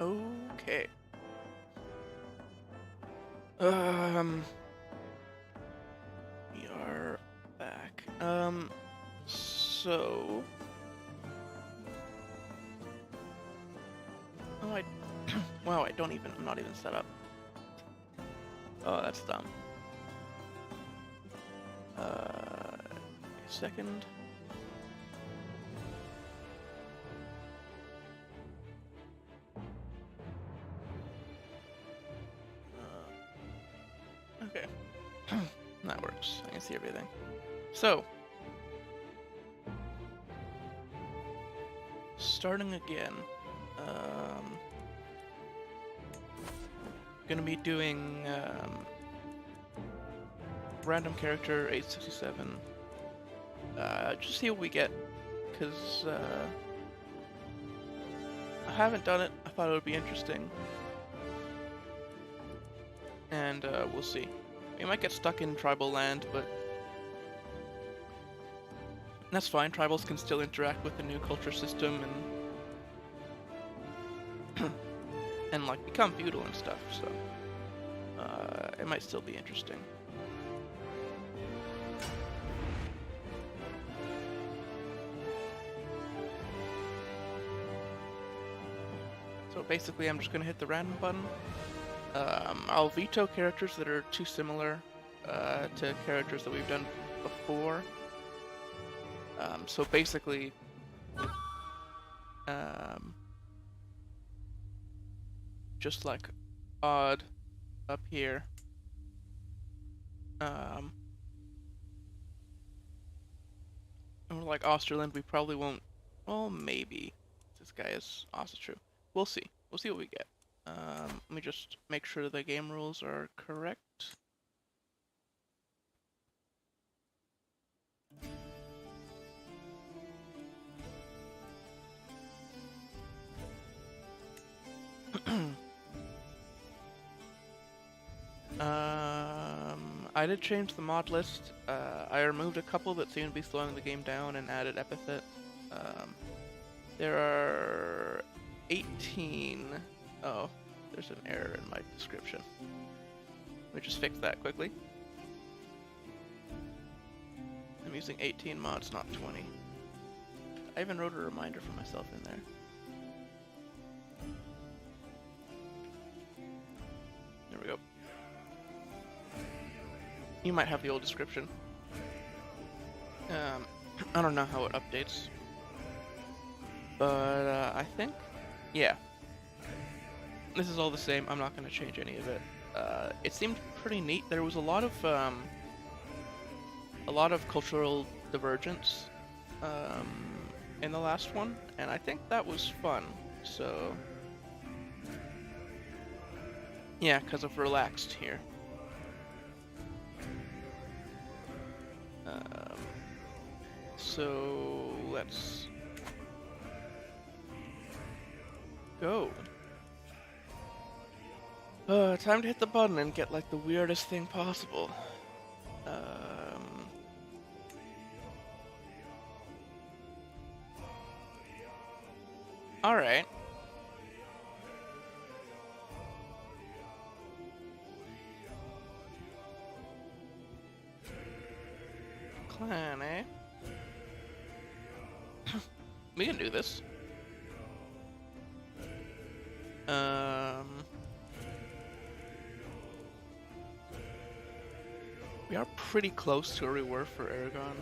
Okay. We are back. So... Oh, wow, I'm not even set up. Oh, that's dumb. A second. Okay. That works. I can see everything. So, starting again. Gonna be doing random character 867. Just see what we get, because I haven't done it. I thought it would be interesting, and we'll see. We might get stuck in tribal land, but that's fine. Tribals can still interact with the new culture system and like become feudal and stuff. So it might still be interesting. So basically, I'm just gonna hit the random button. I'll veto characters that are too similar to characters that we've done before. So basically, just like odd up here. And like Osterland, we probably won't. Well, maybe this guy is also true. We'll see. We'll see what we get. Let me just make sure the game rules are correct. I did change the mod list. I removed a couple that seemed to be slowing the game down and added epithet. There are 18. Oh, there's an error in my description. Let me just fix that quickly. I'm using 18 mods, not 20. I even wrote a reminder for myself in there. There we go. You might have the old description. I don't know how it updates. But I think, yeah. This is all the same. I'm not going to change any of it. It seemed pretty neat. There was a lot of cultural divergence in the last one, and I think that was fun. So yeah, because of relaxed here. So let's go. Time to hit the button and get like the weirdest thing possible. All right. Clan, eh? We can do this. We are pretty close to where we were for Aragon.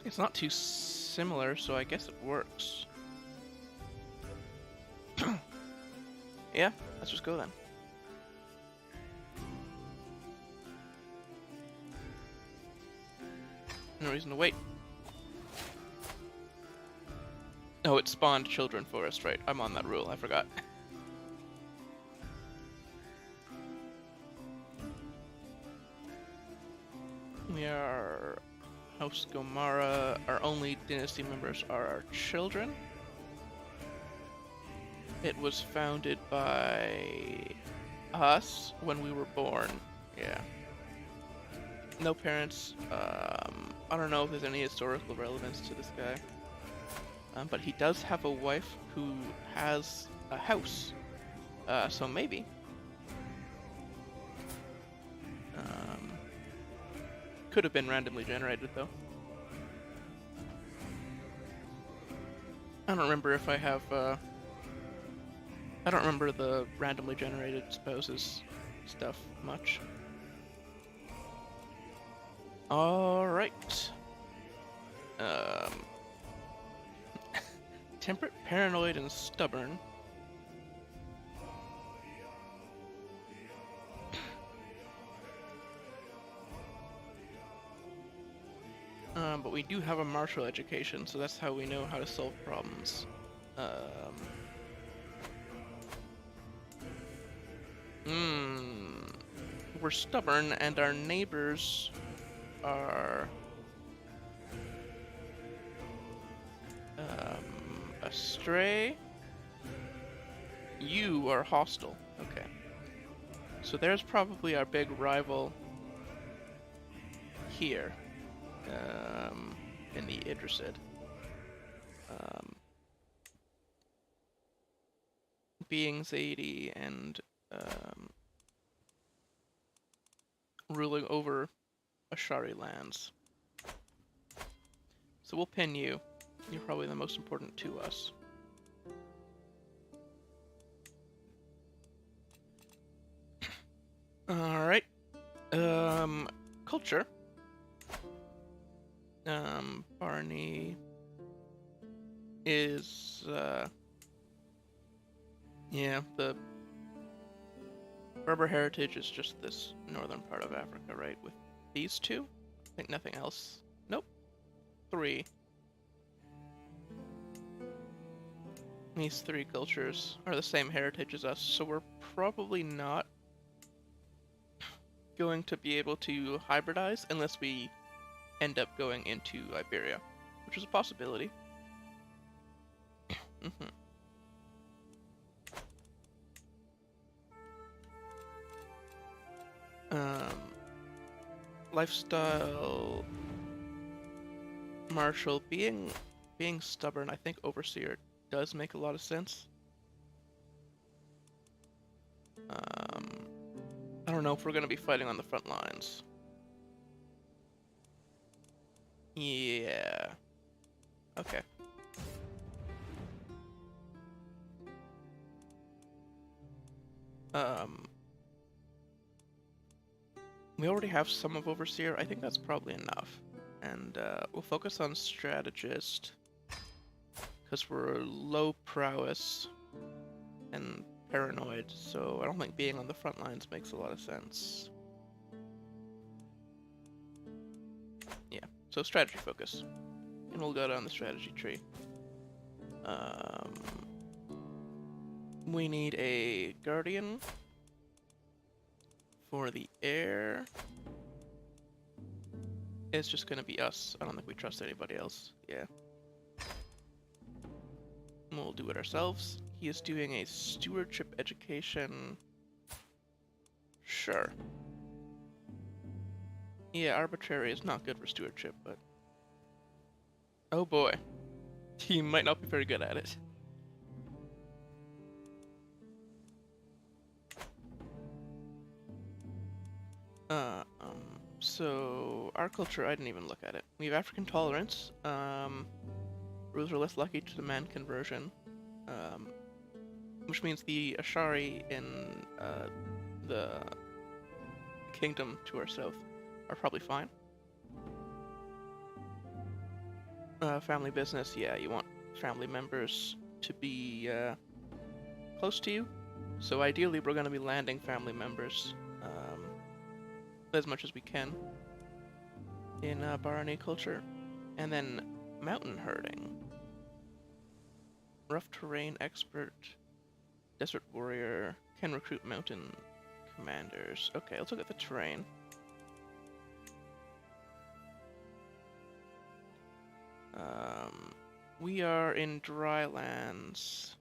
It's not too similar, so I guess it works. Yeah, let's just go then. No reason to wait. Oh, it spawned children for us, right? I'm on that rule, I forgot. most Ghomara, our only dynasty members are our children. It was founded by us when we were born. Yeah. No parents. I don't know if there's any historical relevance to this guy. But he does have a wife who has a house. So maybe. Could have been randomly generated, though. I don't remember if I have, I don't remember the randomly generated spouses stuff much. Alright. Temperate, paranoid, and stubborn. But we do have a martial education, so that's how we know how to solve problems. We're stubborn, and our neighbors are astray. You are hostile. Okay. So there's probably our big rival here. In the Idrisid. Being Zaidi and ruling over Ashari lands. So we'll pin you. You're probably the most important to us. Alright. Culture. Barney is, yeah, the Berber heritage is just this northern part of Africa, right? With these two? I think nothing else. Nope. 3. These 3 cultures are the same heritage as us, so we're probably not going to be able to hybridize unless we end up going into Iberia, which is a possibility. Lifestyle, martial, being stubborn. I think overseer does make a lot of sense. I don't know if we're gonna be fighting on the front lines. Yeah. Okay. We already have some of Overseer. I think that's probably enough. And we'll focus on Strategist, because we're low prowess and paranoid, so I don't think being on the front lines makes a lot of sense. Yeah, so strategy focus. And we'll go down the strategy tree. We need a Guardian for the air. It's just gonna be us. I don't think we trust anybody else. Yeah. We'll do it ourselves. He is doing a stewardship education. Sure. Yeah, arbitrary is not good for stewardship, but... oh boy. He might not be very good at it. So, our culture, I didn't even look at it. We have African tolerance. Rules are less lucky to demand conversion. Which means the Ashari in the kingdom to our south are probably fine. Family business, yeah, you want family members to be close to you. So ideally we're going to be landing family members as much as we can in Barani culture. And then mountain herding. Rough terrain expert, desert warrior, can recruit mountain commanders. Okay, let's look at the terrain. We are in dry lands.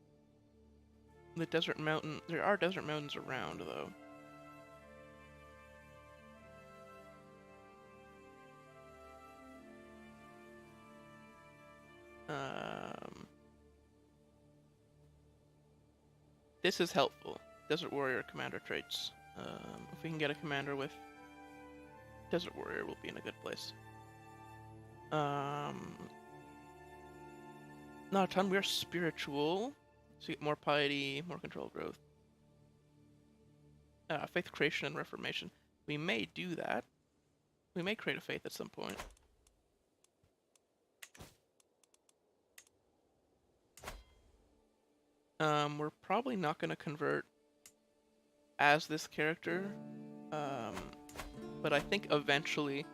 The desert mountain. There are desert mountains around, though. This is helpful. Desert Warrior commander traits. If we can get a commander with Desert Warrior, we'll be in a good place. Not a ton. We are spiritual, so you get more piety, more control growth. Faith creation and reformation. We may do that. We may create a faith at some point. We're probably not going to convert as this character, but I think eventually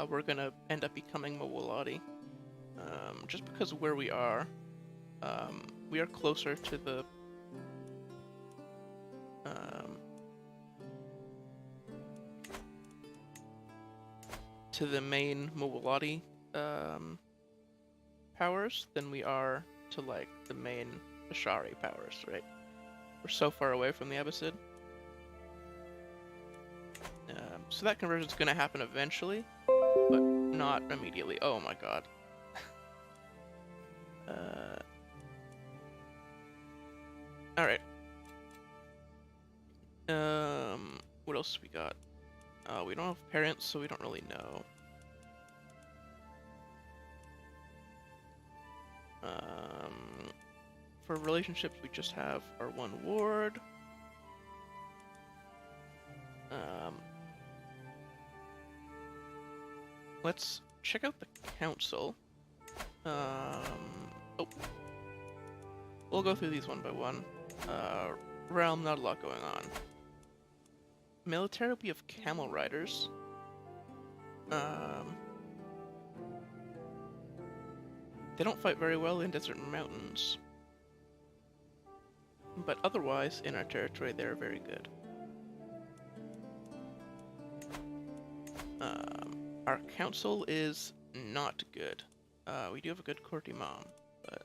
we're going to end up becoming Mawaladi, just because of where we are. We are closer to the main Mawaladi powers than we are to like the main Ashari powers, right? We're so far away from the Abbasid. So that conversion is going to happen eventually, but not immediately. Oh my god. Alright. What else we got? We don't have parents, so we don't really know. For relationships, we just have our one ward. Let's check out the council. Oh. We'll go through these one by one. Realm, not a lot going on. Military, we have camel riders. They don't fight very well in desert mountains. But otherwise, in our territory, they're very good. Our council is not good. We do have a good court imam, but...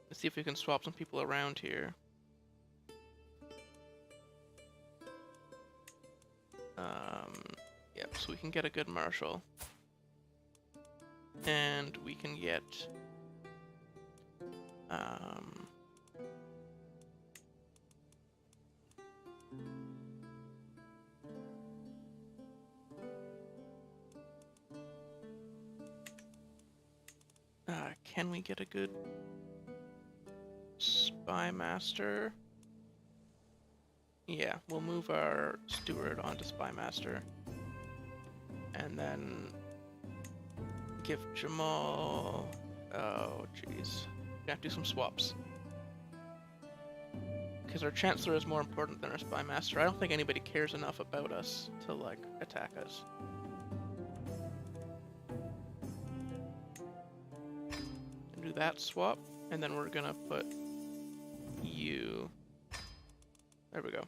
Let's see if we can swap some people around here. Yep, so we can get a good marshal. And we can get... can we get a good spy master? Yeah, we'll move our steward onto spy master. And then give Jamal... Oh, jeez. We have to do some swaps. Because our Chancellor is more important than our Spy Master. I don't think anybody cares enough about us to, like, attack us. Do that swap, and then we're gonna put you... There we go.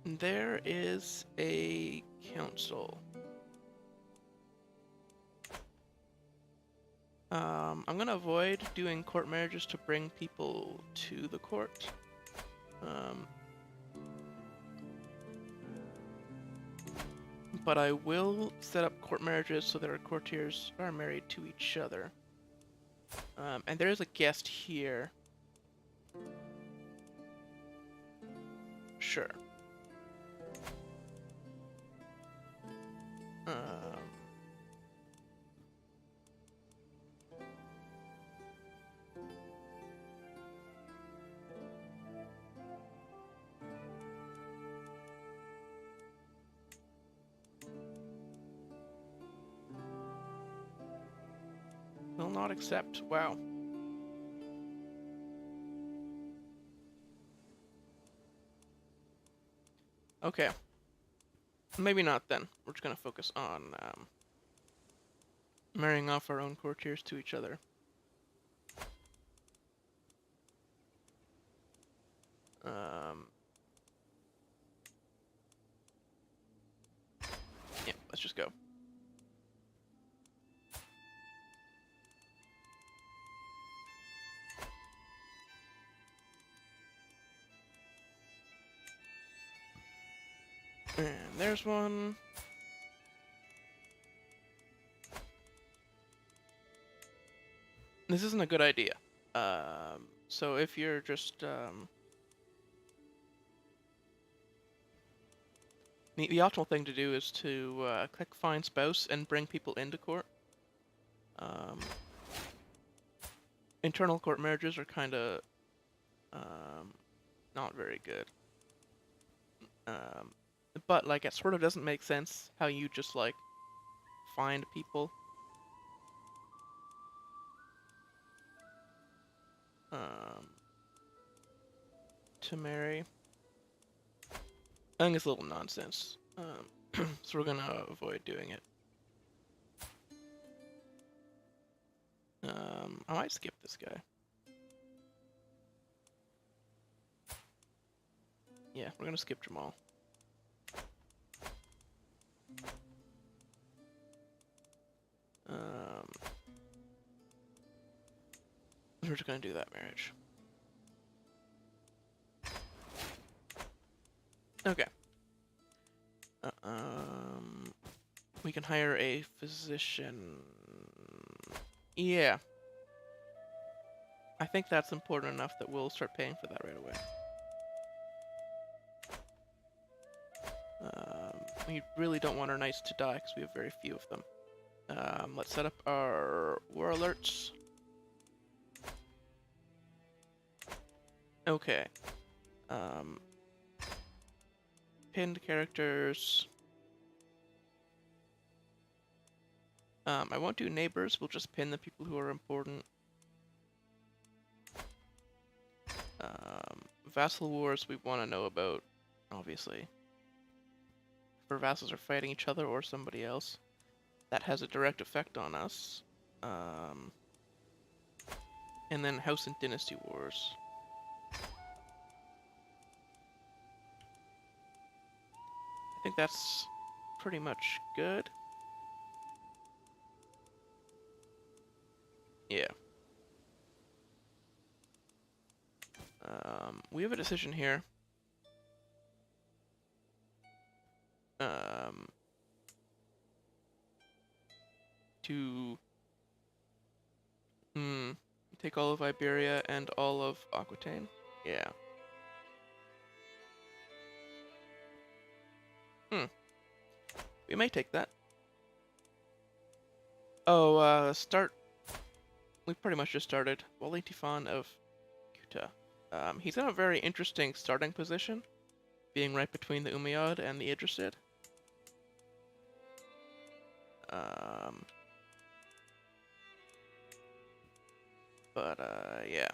There is a council. I'm gonna avoid doing court marriages to bring people to the court. But I will set up court marriages so that our courtiers are married to each other. And there is a guest here. Sure. Will not accept. Wow. Okay. Maybe not then. We're just gonna focus on marrying off our own courtiers to each other. go. And there's one. This isn't a good idea. So if you're just the optimal thing to do is to click Find Spouse and bring people into court. Internal court marriages are kind of not very good. But like it sort of doesn't make sense how you just like find people. To marry. I think it's a little nonsense. So we're gonna avoid doing it. I might skip this guy. Yeah, we're gonna skip Jamal. We're just gonna do that marriage. Okay. We can hire a physician. Yeah. I think that's important enough that we'll start paying for that right away. We really don't want our knights to die because we have very few of them. Let's set up our war alerts. Okay. Pinned characters. I won't do neighbors, we'll just pin the people who are important. Vassal Wars we want to know about, obviously. If our vassals are fighting each other or somebody else, that has a direct effect on us. And then House and Dynasty Wars. I think that's pretty much good. Yeah. We have a decision here. To take all of Iberia and all of Aquitaine. Yeah. We may take that. Oh, start. We pretty much just started. Wali Tifan of Kuta. He's in a very interesting starting position, being right between the Umayyad and the Idrisid. Yeah.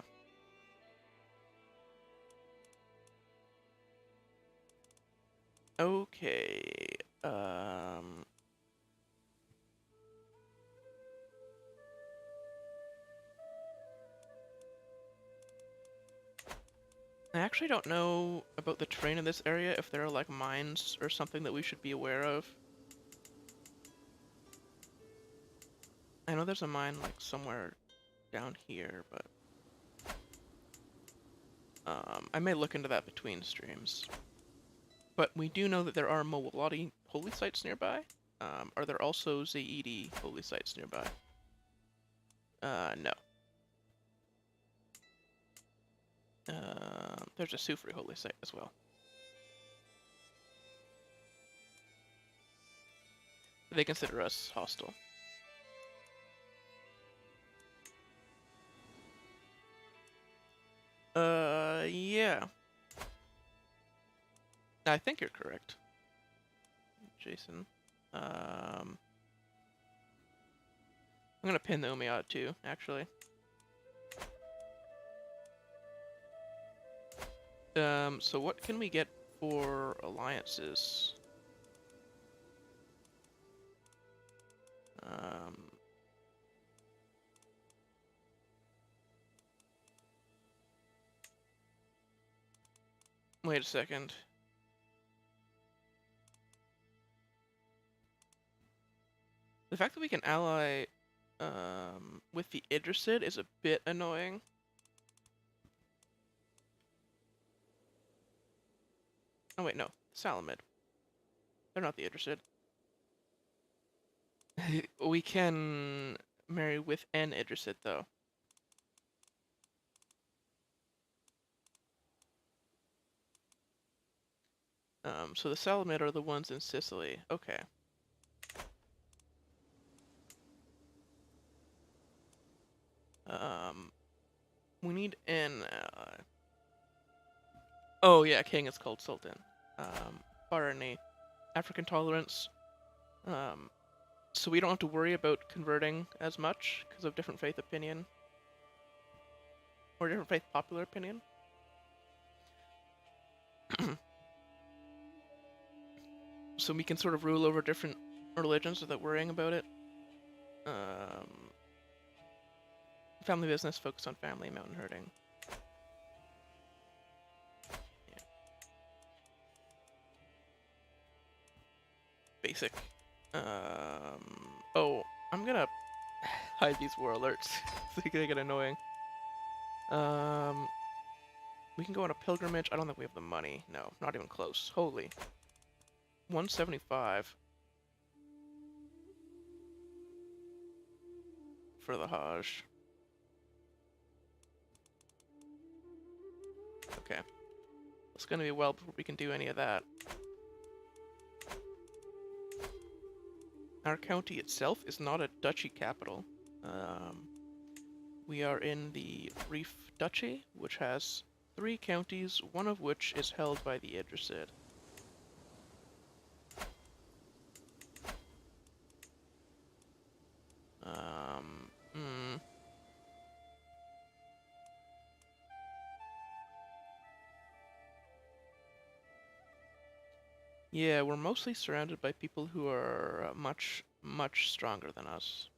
Okay. I actually don't know about the terrain in this area, if there are like mines or something that we should be aware of. I know there's a mine like somewhere down here, but I may look into that between streams. But we do know that there are Mawalati holy sites nearby. Are there also Zaidi holy sites nearby? No. There's a Sufri holy site as well. They consider us hostile. Yeah. I think you're correct, Jason. I'm gonna pin the Umayyad too, actually. So what can we get for alliances? Wait a second. The fact that we can ally with the Idrisid is a bit annoying. Oh wait, no. Salamid. They're not the Idrisid. We can marry with an Idrisid, though. So the Salamid are the ones in Sicily. Okay. We need an ally. Oh yeah, king is called Sultan. Barani. African tolerance. So we don't have to worry about converting as much because of different faith opinion. Or different faith popular opinion. So we can sort of rule over different religions without worrying about it. Family business, focus on family, mountain herding. Yeah. Basic. Oh, I'm gonna hide these war alerts. They get annoying. We can go on a pilgrimage. I don't think we have the money. No, not even close. Holy. 175 for the Hajj. Okay. It's gonna be well before we can do any of that. Our county itself is not a duchy capital. We are in the Reef Duchy, which has 3 counties, one of which is held by the Idrisid. Yeah, we're mostly surrounded by people who are much, much stronger than us.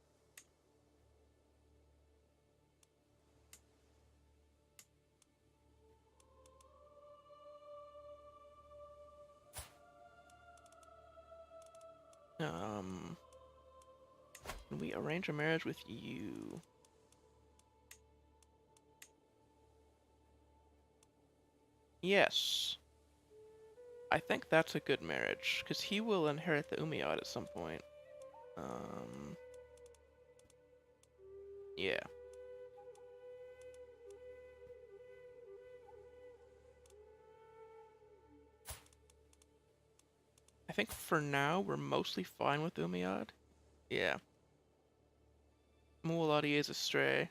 Can we arrange a marriage with you? Yes. I think that's a good marriage, because he will inherit the Umayyad at some point. Yeah. I think for now, we're mostly fine with Umayyad. Yeah. Muwaladi is a stray.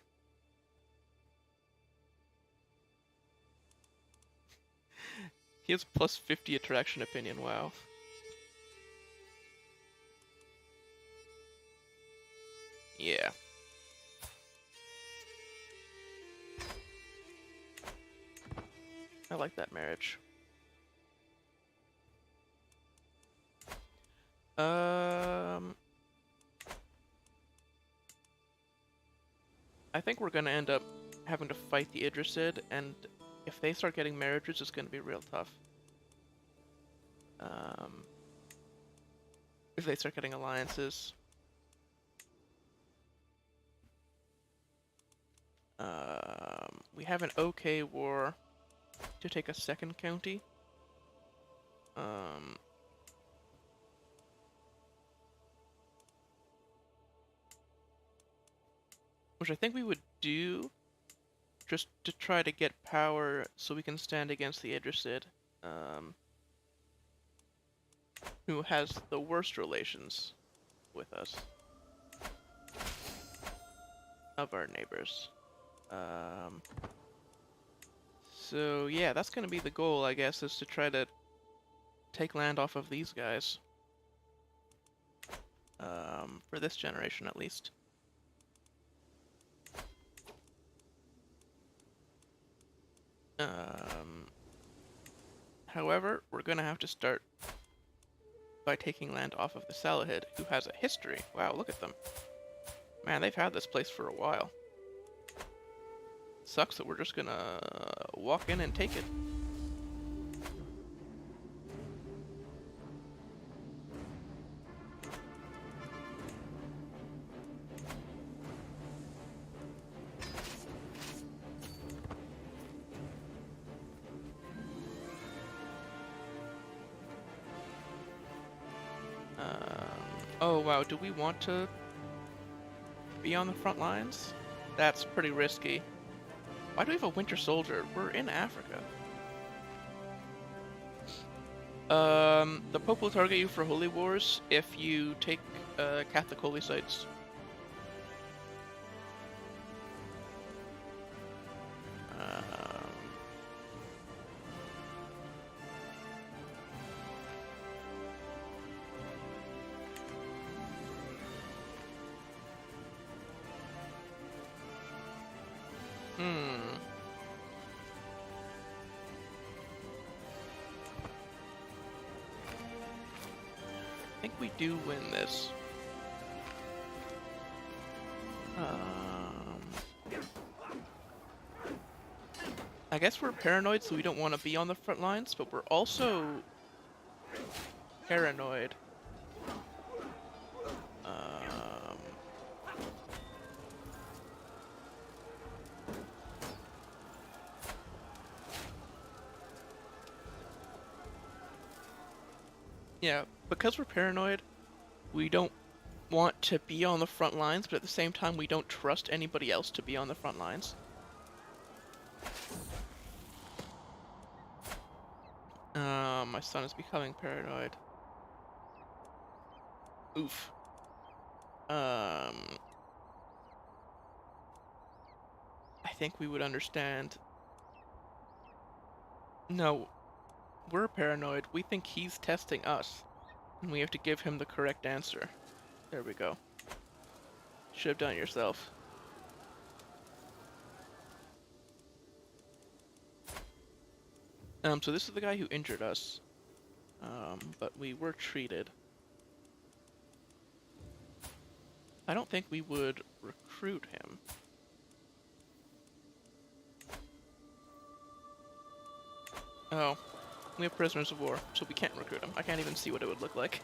He has plus 50 attraction opinion, wow. Yeah. I like that marriage. I think we're gonna end up having to fight the Idrisid, and if they start getting marriages, it's gonna be real tough. If they start getting alliances. We have an okay war to take a second county. Which I think we would do just to try to get power so we can stand against the Idrisid, who has the worst relations with us of our neighbors. So yeah, that's gonna be the goal, I guess, is to try to take land off of these guys. For this generation, at least. However, we're gonna have to start by taking land off of the Salahid, who has a history. Wow, look at them. Man, they've had this place for a while. Sucks that we're just gonna walk in and take it. Oh wow, do we want to be on the front lines? That's pretty risky. Why do we have a winter soldier? We're in Africa. The Pope will target you for holy wars if you take Catholic holy sites. Um, hmm. I think we do win this. I guess we're paranoid, so we don't want to be on the front lines, but we're also paranoid. Um, yeah, because we're paranoid, we don't want to be on the front lines, but at the same time, we don't trust anybody else to be on the front lines. My son is becoming paranoid. Oof. I think we would understand. No, we're paranoid. We think he's testing us, and we have to give him the correct answer. There we go. Should have done it yourself. So this is the guy who injured us. But we were treated. I don't think we would recruit him. Oh, we have prisoners of war, so we can't recruit him. I can't even see what it would look like.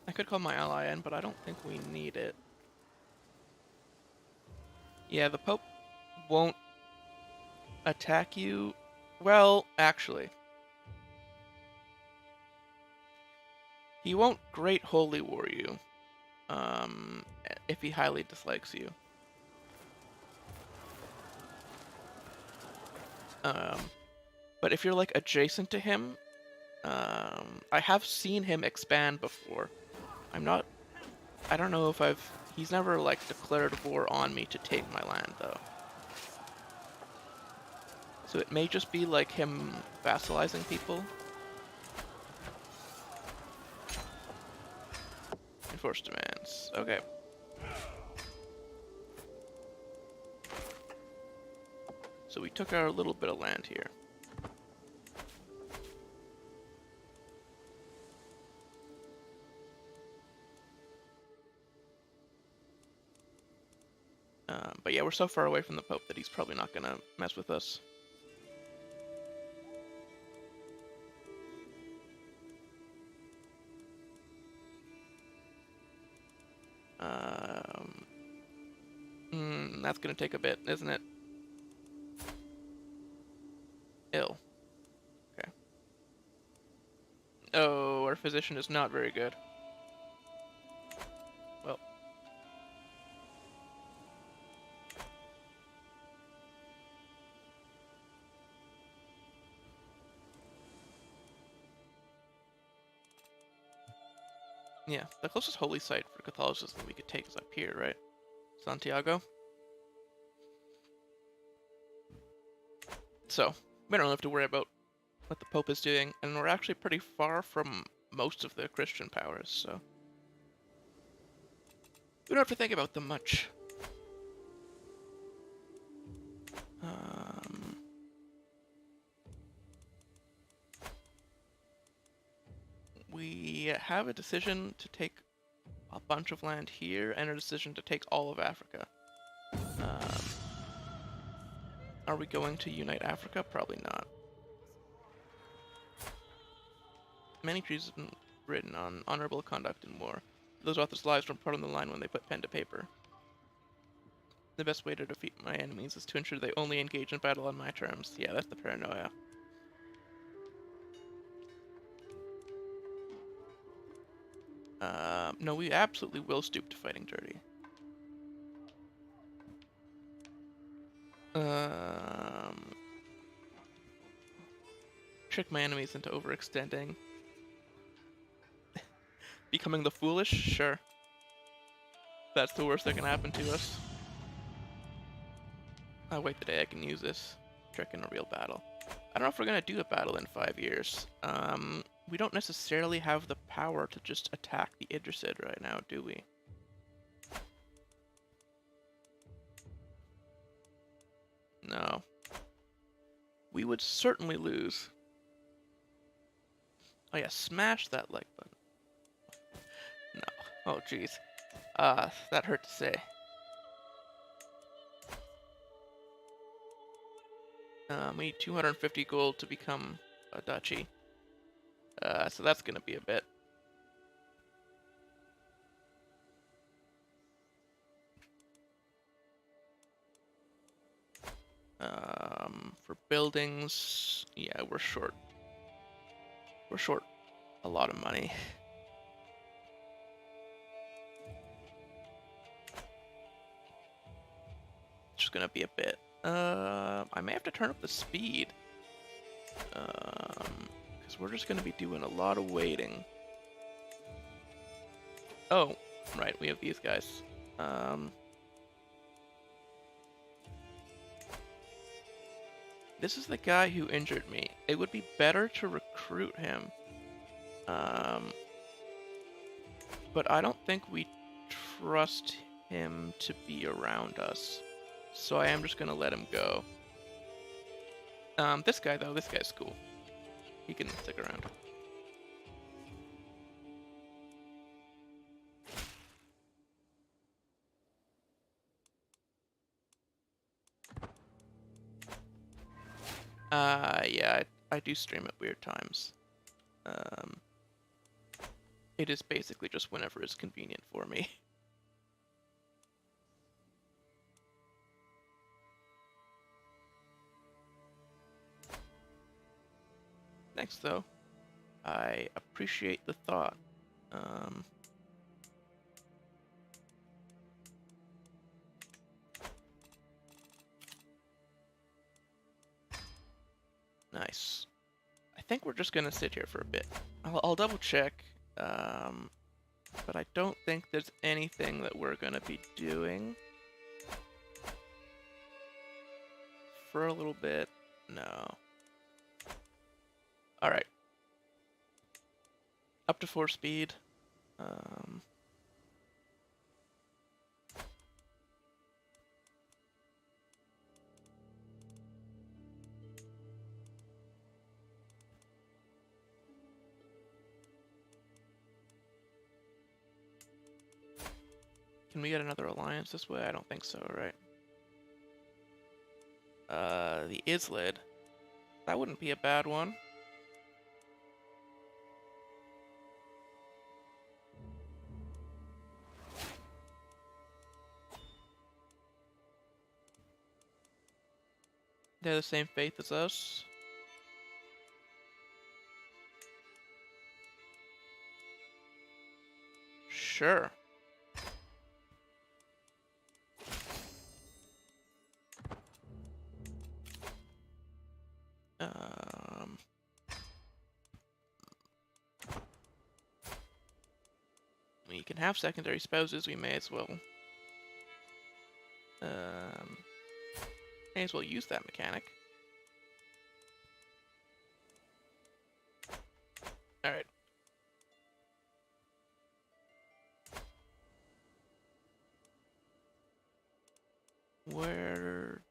I could call my ally in, but I don't think we need it. Yeah, the Pope won't attack you. Well, actually. He won't Great Holy War you, if he highly dislikes you. But if you're, like, adjacent to him, I have seen him expand before. I don't know if he's never, like, declared war on me to take my land, though. So it may just be, like, him vassalizing people. Enforce demands. Okay. So we took our little bit of land here. But yeah, we're so far away from the Pope that he's probably not gonna mess with us. That's gonna take a bit, isn't it? Ill. Okay. Oh, our physician is not very good. Well. Yeah, the closest holy site for Catholicism we could take is up here, right? Santiago. So, we don't have to worry about what the Pope is doing, and we're actually pretty far from most of the Christian powers, so we don't have to think about them much. We have a decision to take a bunch of land here, and a decision to take all of Africa. Are we going to unite Africa? Probably not. Many treatises have been written on honorable conduct in war. Those authors' lives were part on the line when they put pen to paper. The best way to defeat my enemies is to ensure they only engage in battle on my terms. Yeah, that's the paranoia. No, we absolutely will stoop to fighting dirty. Trick my enemies into overextending. Becoming the foolish? Sure. That's the worst that can happen to us. I'll wait the day I can use this trick in a real battle. I don't know if we're gonna do a battle in 5 years. We don't necessarily have the power to just attack the Idrisid right now, do we? No. We would certainly lose. Oh yeah, smash that like button. No. Oh jeez. That hurt to say. We need 250 gold to become a duchy. So that's gonna be a bit. For buildings, yeah, we're short. We're short a lot of money. It's just gonna be a bit. I may have to turn up the speed. Because we're just gonna be doing a lot of waiting. Oh, right, we have these guys. This is the guy who injured me. It would be better to recruit him. But I don't think we trust him to be around us. So I am just gonna let him go. This guy though, this guy's cool. He can stick around. Yeah, I do stream at weird times. It is basically just whenever is convenient for me. Thanks, though. I appreciate the thought. Nice. I think we're just gonna sit here for a bit. I'll double check, but I don't think there's anything that we're gonna be doing for a little bit. No. All right. Up to 4 speed. Can we get another alliance this way? I don't think so, right? The Islid. That wouldn't be a bad one. They're the same faith as us. Sure. We can have secondary spouses, we may as well. May as well use that mechanic. Alright. Where...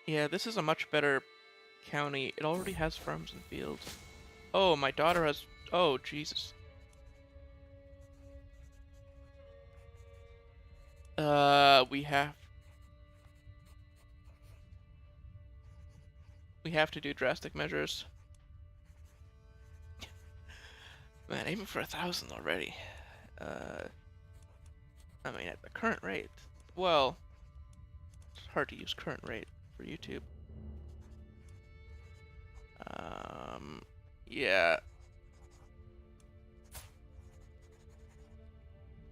Yeah, this is a much better county. It already has farms and fields. Oh, my daughter has... Oh, Jesus. We have to do drastic measures. Man, aiming for 1,000 already. I mean, at the current rate. Well, it's hard to use current rate for YouTube. Yeah.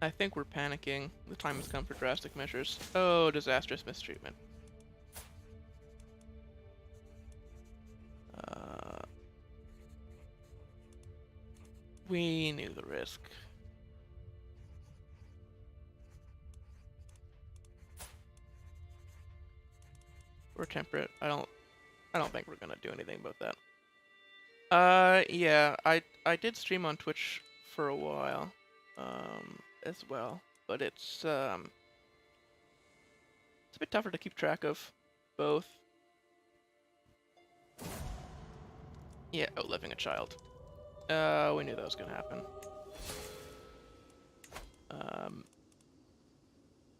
I think we're panicking. The time has come for drastic measures. Oh, disastrous mistreatment. We knew the risk. We're temperate. I don't think we're gonna do anything about that. Yeah, I did stream on Twitch for a while, as well, but it's a bit tougher to keep track of both. Yeah, outliving a child. We knew that was gonna happen.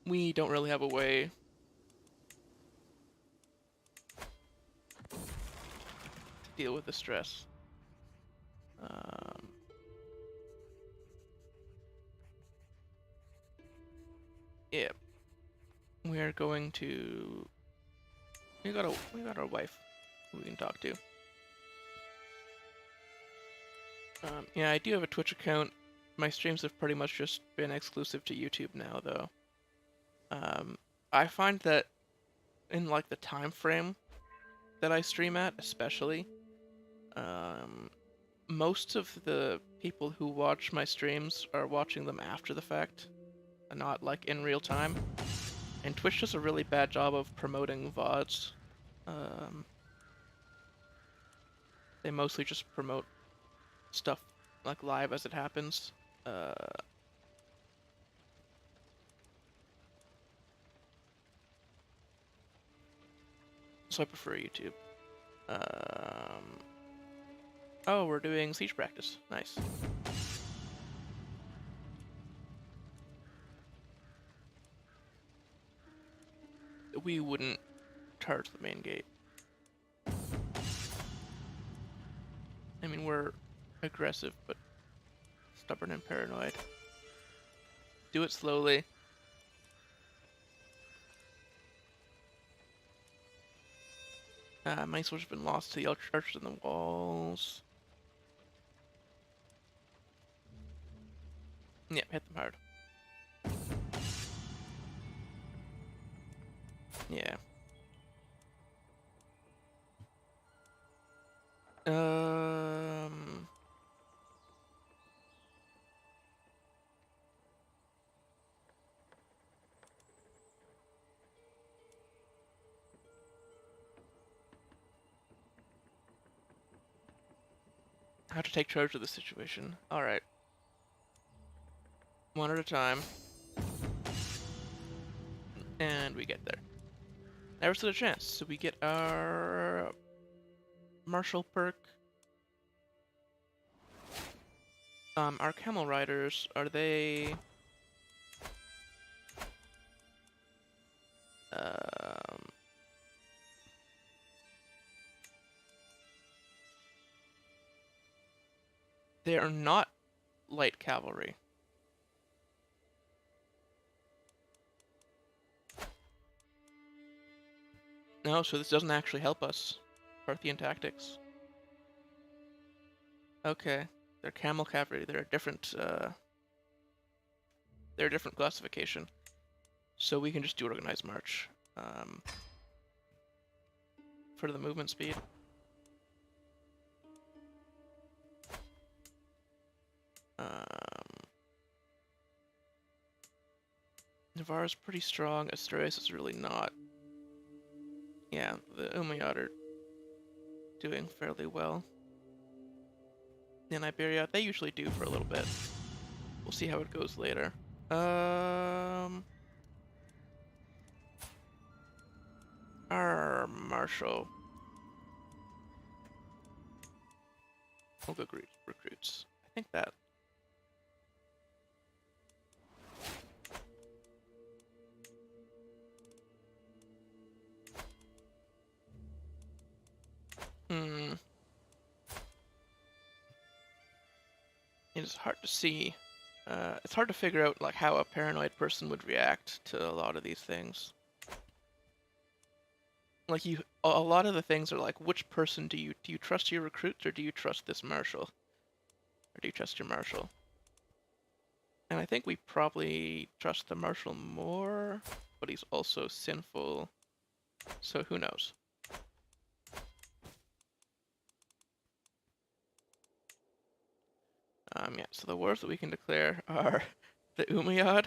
We don't really have a way to deal with the stress. Yeah, we are going to. We got our wife who we can talk to. Yeah, I do have a Twitch account. My streams have pretty much just been exclusive to YouTube now, though. I find that in like the time frame that I stream at, especially, most of the people who watch my streams are watching them after the fact, and not like in real time. And Twitch does a really bad job of promoting VODs. They mostly just promote stuff like live as it happens. So I prefer YouTube. Oh, we're doing siege practice. Nice. We wouldn't charge the main gate. I mean, we're aggressive, but stubborn and paranoid. Do it slowly. My soldiers have been lost to the archers in the walls. Yep, hit them hard. Yeah. How to take charge of the situation. Alright. One at a time. And we get there. Never stood a chance. So we get our martial perk. Our camel riders, are they... They are not light cavalry. No, so this doesn't actually help us. Parthian tactics. Okay. They're camel cavalry. They're a different classification. So we can just do organized march. For the movement speed. Navarre's pretty strong. Asturias is really not. Yeah, the Umayyad are doing fairly well. In Iberia, they usually do for a little bit. We'll see how it goes later. Our marshal. We'll go recruits. I think that. It is hard to see It's hard to figure out like how a paranoid person would react to a lot of these things. Like a lot of the things are like, which person do you trust your recruits or do you trust this marshal? Or do you trust your marshal? And I think we probably trust the marshal more, but he's also sinful, so who knows? Yeah, so the wars that we can declare are the Umayyad,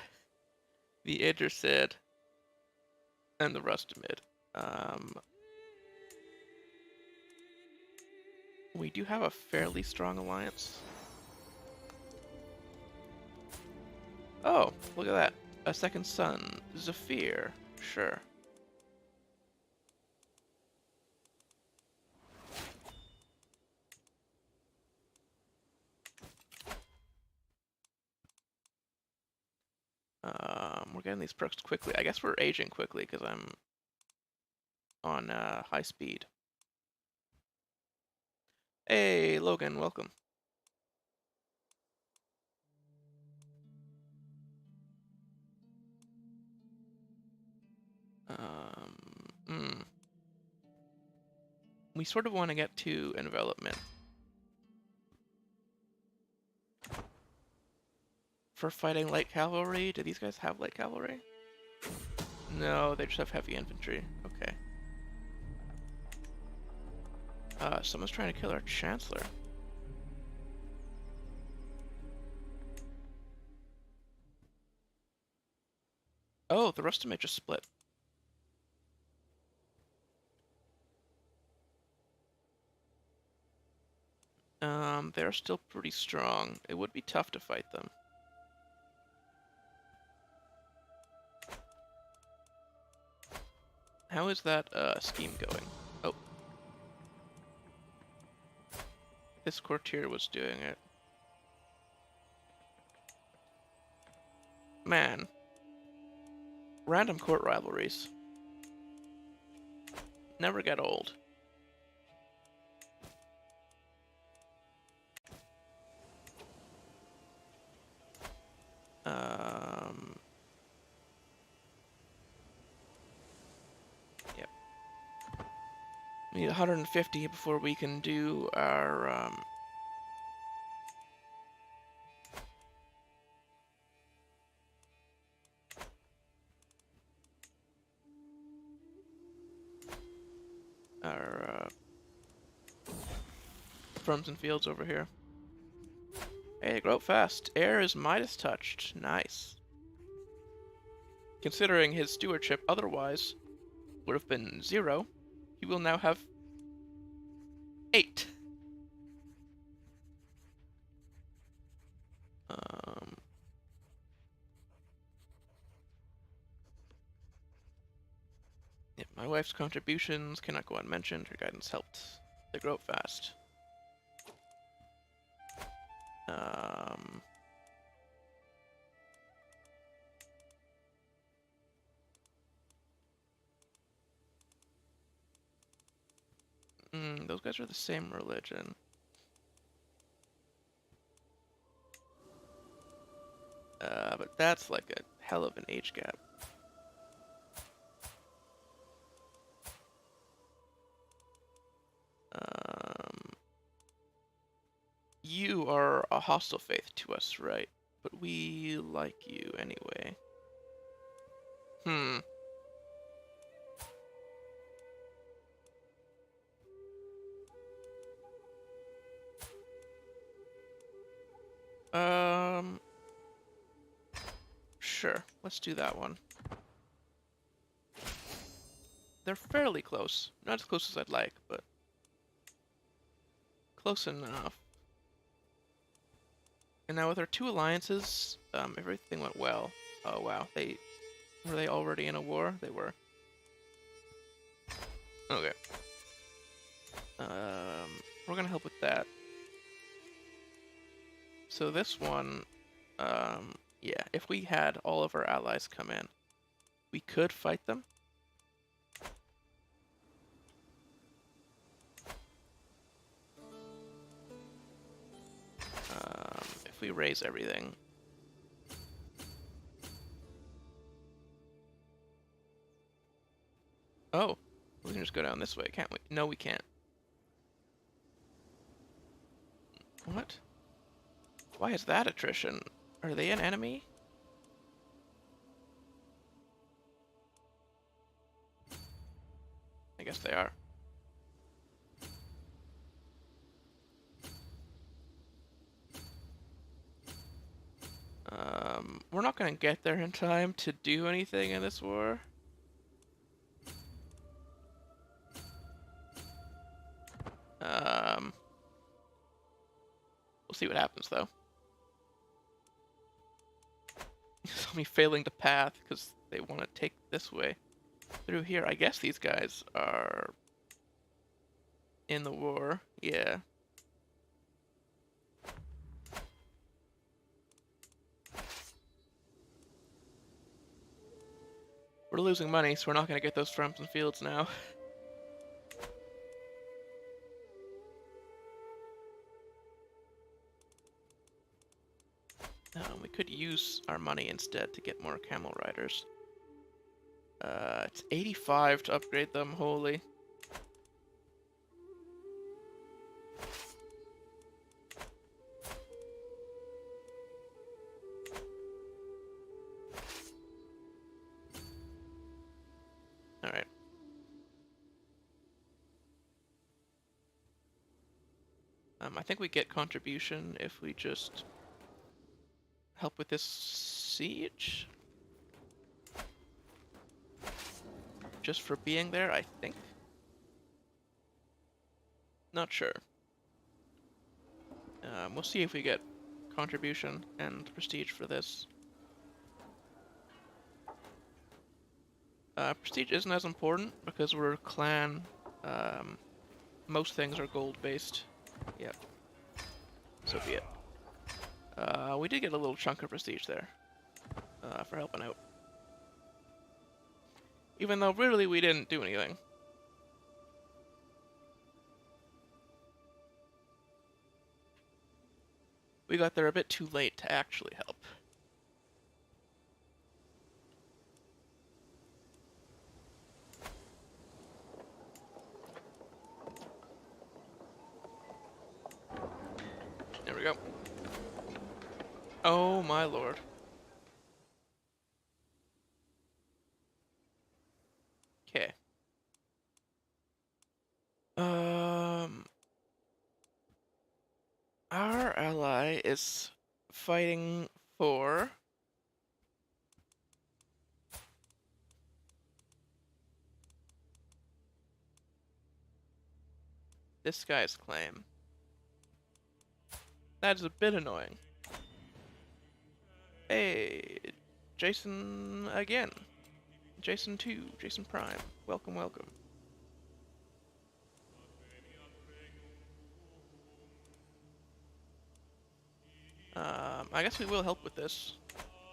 the Idrisid, and the Rustamid. We do have a fairly strong alliance. Oh, look at that. A second son, Zafir. Sure. We're getting these perks quickly. I guess we're aging quickly because I'm on high speed. Hey, Logan, welcome. We sort of want to get to envelopment. For fighting light cavalry, do these guys have light cavalry? No, they just have heavy infantry. Okay. Someone's trying to kill our chancellor. Oh, the rest of it just split. They're still pretty strong. It would be tough to fight them. How is that scheme going? Oh. This courtier was doing it. Man. Random court rivalries. Never get old. Yep. We need 150 before we can do our, farms and fields over here. Hey, grow up fast. Heir is Midas touched. Nice. Considering his stewardship otherwise would have been 0, he will now have 8. Yeah, my wife's contributions cannot go unmentioned. Her guidance helped they grow up fast. Those guys are the same religion. But that's like a hell of an age gap. You are a hostile faith to us, right? But we like you anyway. Sure. Let's do that one. They're fairly close. Not as close as I'd like, but close enough. And now with our 2 alliances, everything went well. Oh wow, were they already in a war? They were. Okay. We're gonna help with that. So this one, yeah, if we had all of our allies come in, we could fight them. If we raise everything. Oh, we can just go down this way, can't we? No, we can't. What? Why is that attrition? Are they an enemy? I guess they are. We're not gonna get there in time to do anything in this war. We'll see what happens though. It's me failing to path because they want to take this way through here. I guess these guys are in the war. Yeah. We're losing money, so we're not going to get those farms and fields now. We could use our money instead to get more camel riders. It's 85 to upgrade them, holy. Alright. I think we get contribution if we just help with this siege. Just for being there, I think. Not sure. We'll see if we get contribution and prestige for this. Prestige isn't as important because we're a clan. Most things are gold-based. Yep. So be it. We did get a little chunk of prestige there for helping out. Even though really we didn't do anything. We got there a bit too late to actually help. There we go. Oh my lord. Okay. Our ally is fighting for this guy's claim. That is a bit annoying. Hey, Jason again. Jason 2, Jason Prime. Welcome, welcome. I guess we will help with this.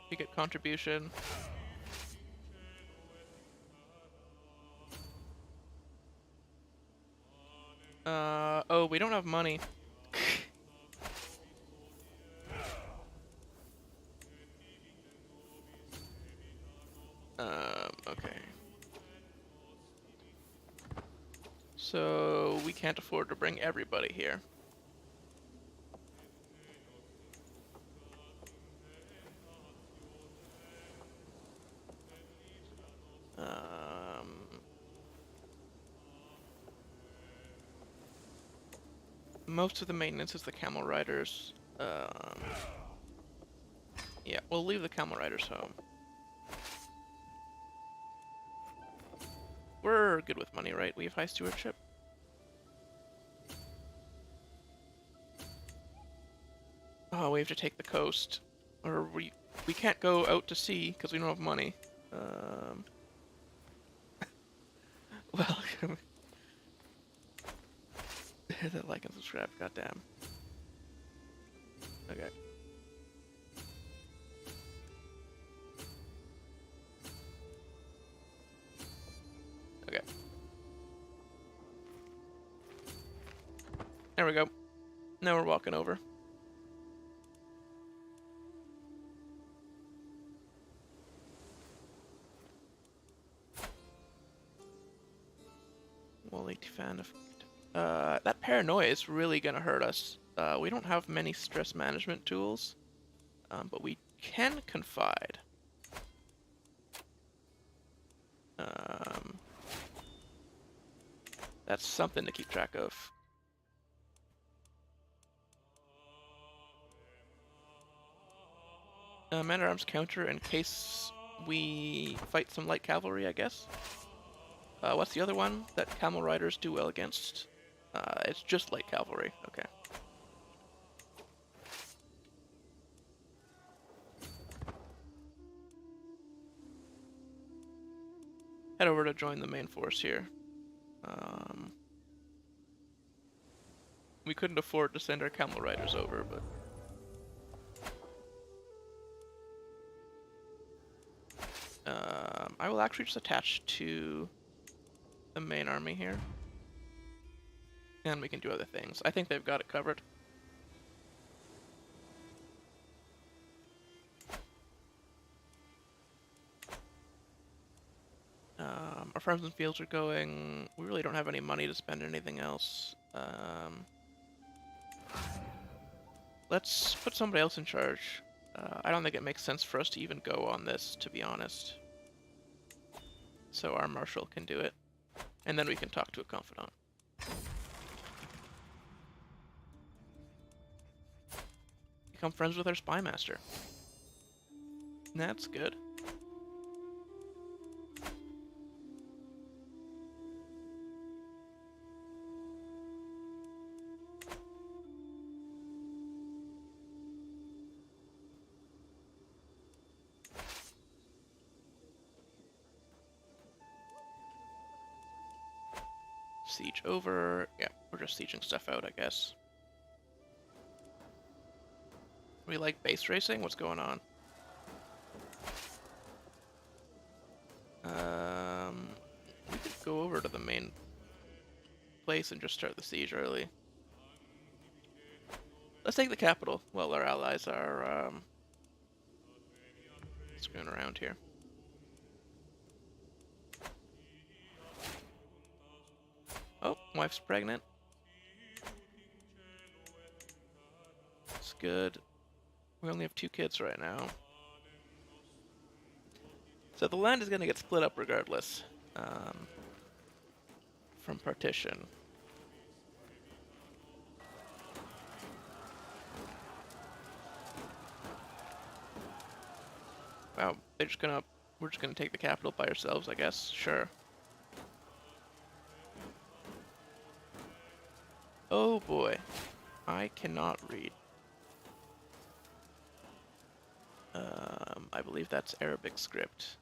We get contribution. Oh, we don't have money. Okay. So, we can't afford to bring everybody here. Most of the maintenance is the camel riders. Yeah, we'll leave the camel riders home. We're good with money, right? We have high stewardship. Oh, we have to take the coast. Or we can't go out to sea because we don't have money. Well, hit that like and subscribe, goddamn. Okay. Okay. There we go. Now we're walking over. Wally fan of. That paranoia is really gonna hurt us. We don't have many stress management tools, but we can confide. That's something to keep track of. Man-at-arms counter in case we fight some light cavalry, I guess. What's the other one that camel riders do well against? It's just light cavalry. Okay. Head over to join the main force here. We couldn't afford to send our camel riders over, but... I will actually just attach to the main army here. And we can do other things. I think they've got it covered. Our farms and fields are going. We really don't have any money to spend anything else. Let's put somebody else in charge. I don't think it makes sense for us to even go on this, to be honest. So our marshal can do it. And then we can talk to a confidant. Become friends with our spy master. That's good. Siege over. Yeah, we're just sieging stuff out, I guess. We like base racing? What's going on? We could go over to the main place and just start the siege early. Let's take the capital while our allies are screwing around here. Oh, wife's pregnant. That's good. We only have 2 kids right now. So the land is going to get split up regardless from partition. Wow, we're just gonna take the capital by ourselves, I guess. Sure. Oh boy, I cannot read. I believe that's Arabic script.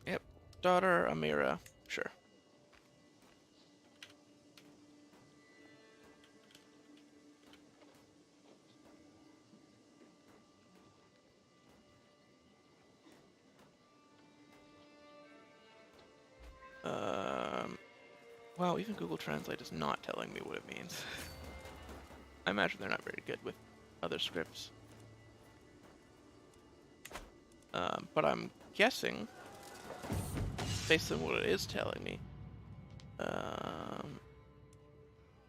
Yep, daughter Amira, sure. Wow, even Google Translate is not telling me what it means. I imagine they're not very good with other scripts. But I'm guessing, based on what it is telling me,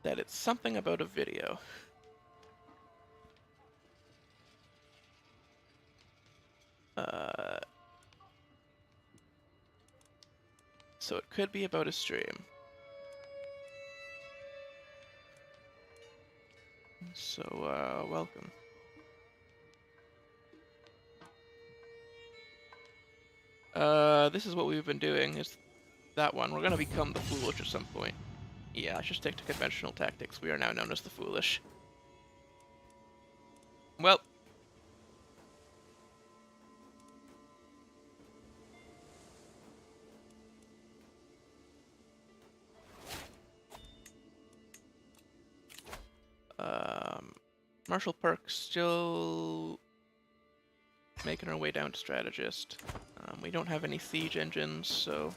that it's something about a video. So it could be about a stream. So, welcome. This is what we've been doing, is that one. We're gonna become the Foolish at some point. Yeah, let's just stick to conventional tactics. We are now known as the Foolish. Well. Martial perks still making our way down to strategist. We don't have any siege engines, so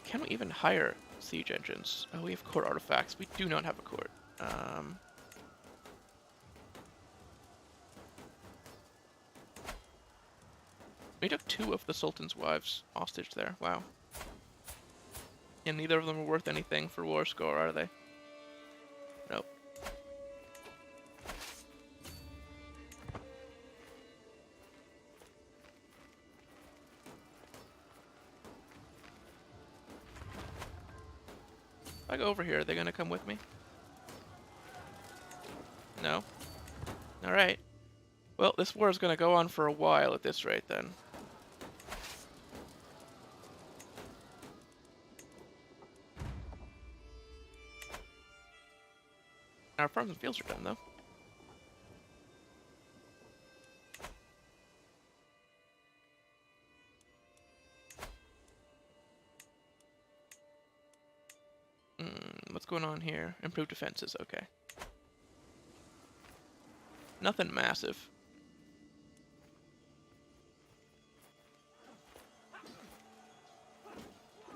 can we even hire siege engines? Oh, we have court artifacts. We do not have a court. We took 2 of the Sultan's wives hostage there. Wow. And neither of them are worth anything for war score, are they? Nope. If I go over here, are they gonna come with me? No? Alright. Well, this war is gonna go on for a while at this rate, then. Our farms and fields are done, though. What's going on here? Improved defenses, okay. Nothing massive.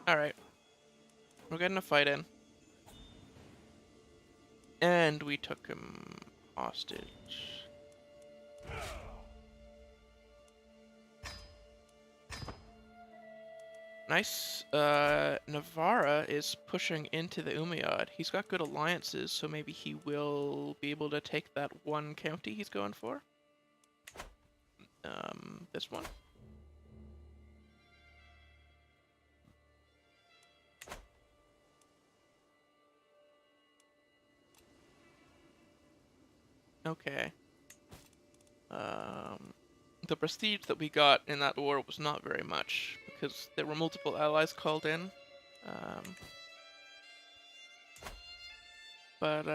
Alright. We're getting a fight in. And we took him hostage. Nice. Navarra is pushing into the Umayyad. He's got good alliances, so maybe he will be able to take that one county he's going for. This one. Okay. The prestige that we got in that war was not very much, because there were multiple allies called in. But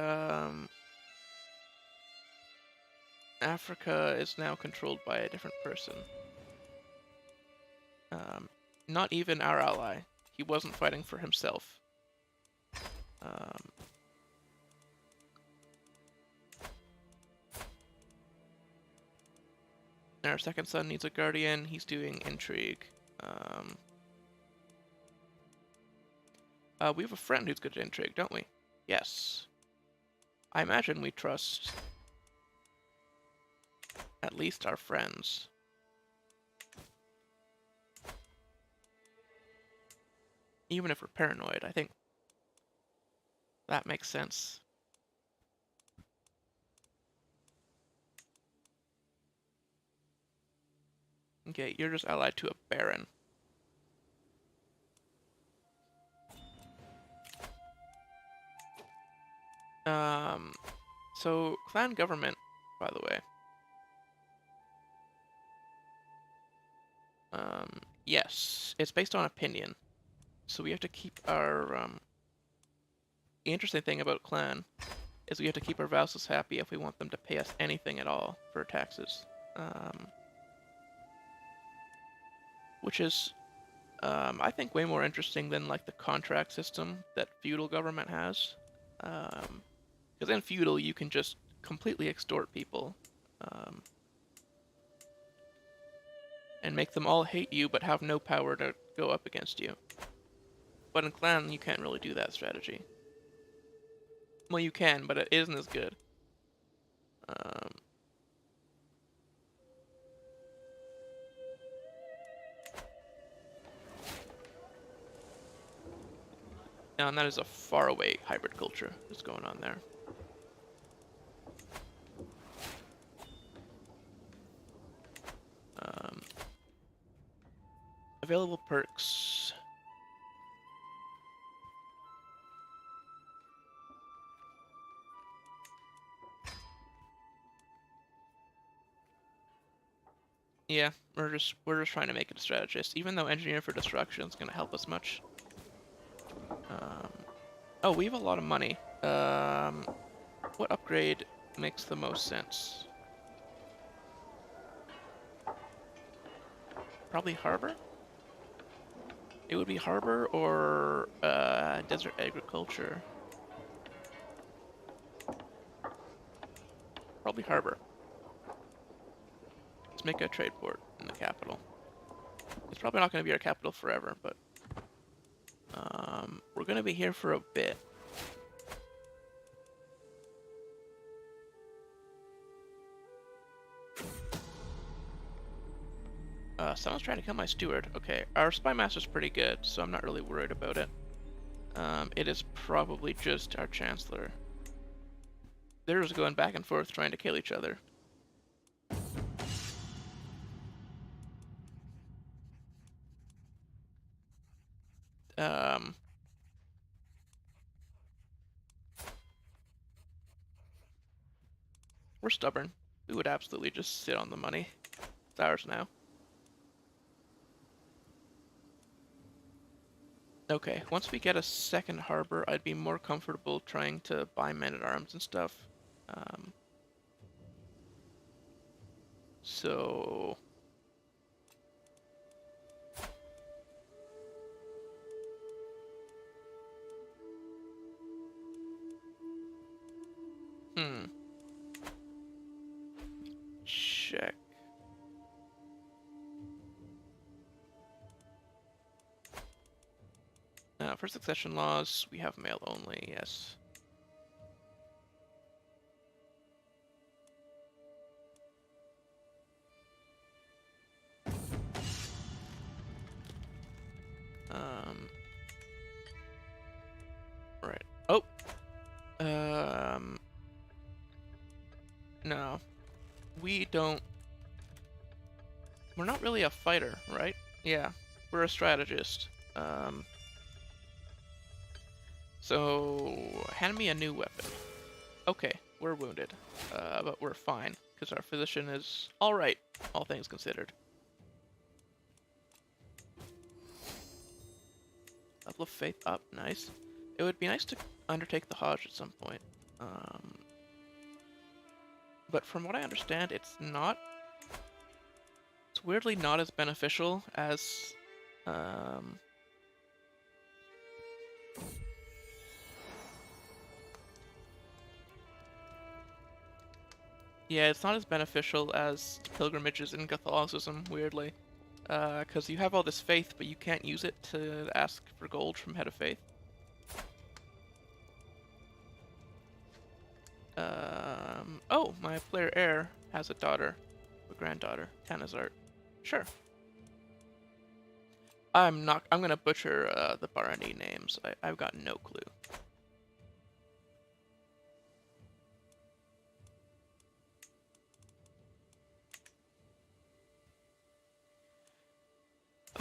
Africa is now controlled by a different person. Not even our ally. He wasn't fighting for himself. Our second son needs a guardian. He's doing intrigue. We have a friend who's good at intrigue, don't we? Yes. I imagine we trust at least our friends. Even if we're paranoid, I think that makes sense. Okay, you're just allied to a baron. So clan government, by the way. Yes, it's based on opinion. So we have to keep our, the interesting thing about clan is we have to keep our vassals happy if we want them to pay us anything at all for taxes. Which is, I think, way more interesting than, like, the contract system that feudal government has. Because in feudal, you can just completely extort people. And make them all hate you, but have no power to go up against you. But in clan, you can't really do that strategy. Well, you can, but it isn't as good. And that is a faraway hybrid culture that's going on there. Available perks. Yeah, we're just trying to make it a strategist, even though engineer for destruction is going to help us much. Oh, we have a lot of money. What upgrade makes the most sense? Probably harbor? It would be harbor or desert agriculture. Probably harbor. Let's make a trade port in the capital. It's probably not going to be our capital forever, but we're going to be here for a bit. Someone's trying to kill my steward. Okay, our spy master's pretty good, so I'm not really worried about it. It is probably just our chancellor. They're just going back and forth trying to kill each other. We're stubborn. We would absolutely just sit on the money. It's ours now. Okay, once we get a second harbor, I'd be more comfortable trying to buy men-at-arms and stuff. So... Check. For succession laws, we have male only, yes. Right. Oh! No. We don't... We're not really a fighter, right? Yeah, we're a strategist. So, hand me a new weapon. Okay, we're wounded, but we're fine, because our physician is alright, all things considered. Level of faith up, nice. It would be nice to undertake the Hajj at some point. But from what I understand, it's not... It's weirdly not as beneficial as... Yeah, it's not as beneficial as pilgrimages in Catholicism, weirdly. Because you have all this faith, but you can't use it to ask for gold from Head of Faith. Oh, my player heir has a daughter, a granddaughter, Tanazart. Sure. I'm gonna butcher the Barani names. I've got no clue.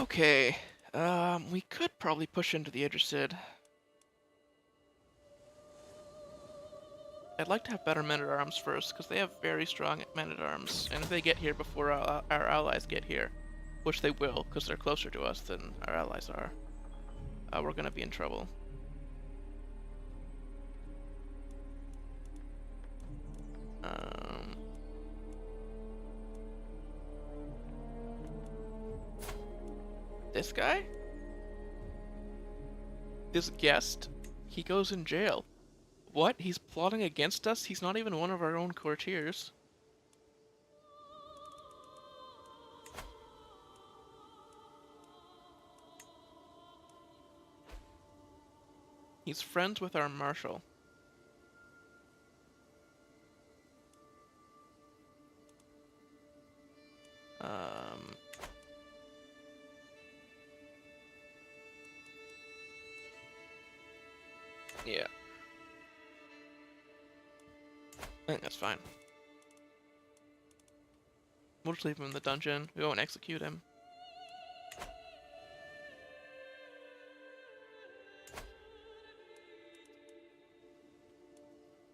Okay, we could probably push into the Idrisid. I'd like to have better men-at-arms first, because they have very strong men-at-arms, and if they get here before our allies get here, which they will, because they're closer to us than our allies are, we're gonna be in trouble. This guy? This guest? He goes in jail. What? He's plotting against us? He's not even one of our own courtiers. He's friends with our marshal. Yeah. I think that's fine. We'll just leave him in the dungeon. We won't execute him.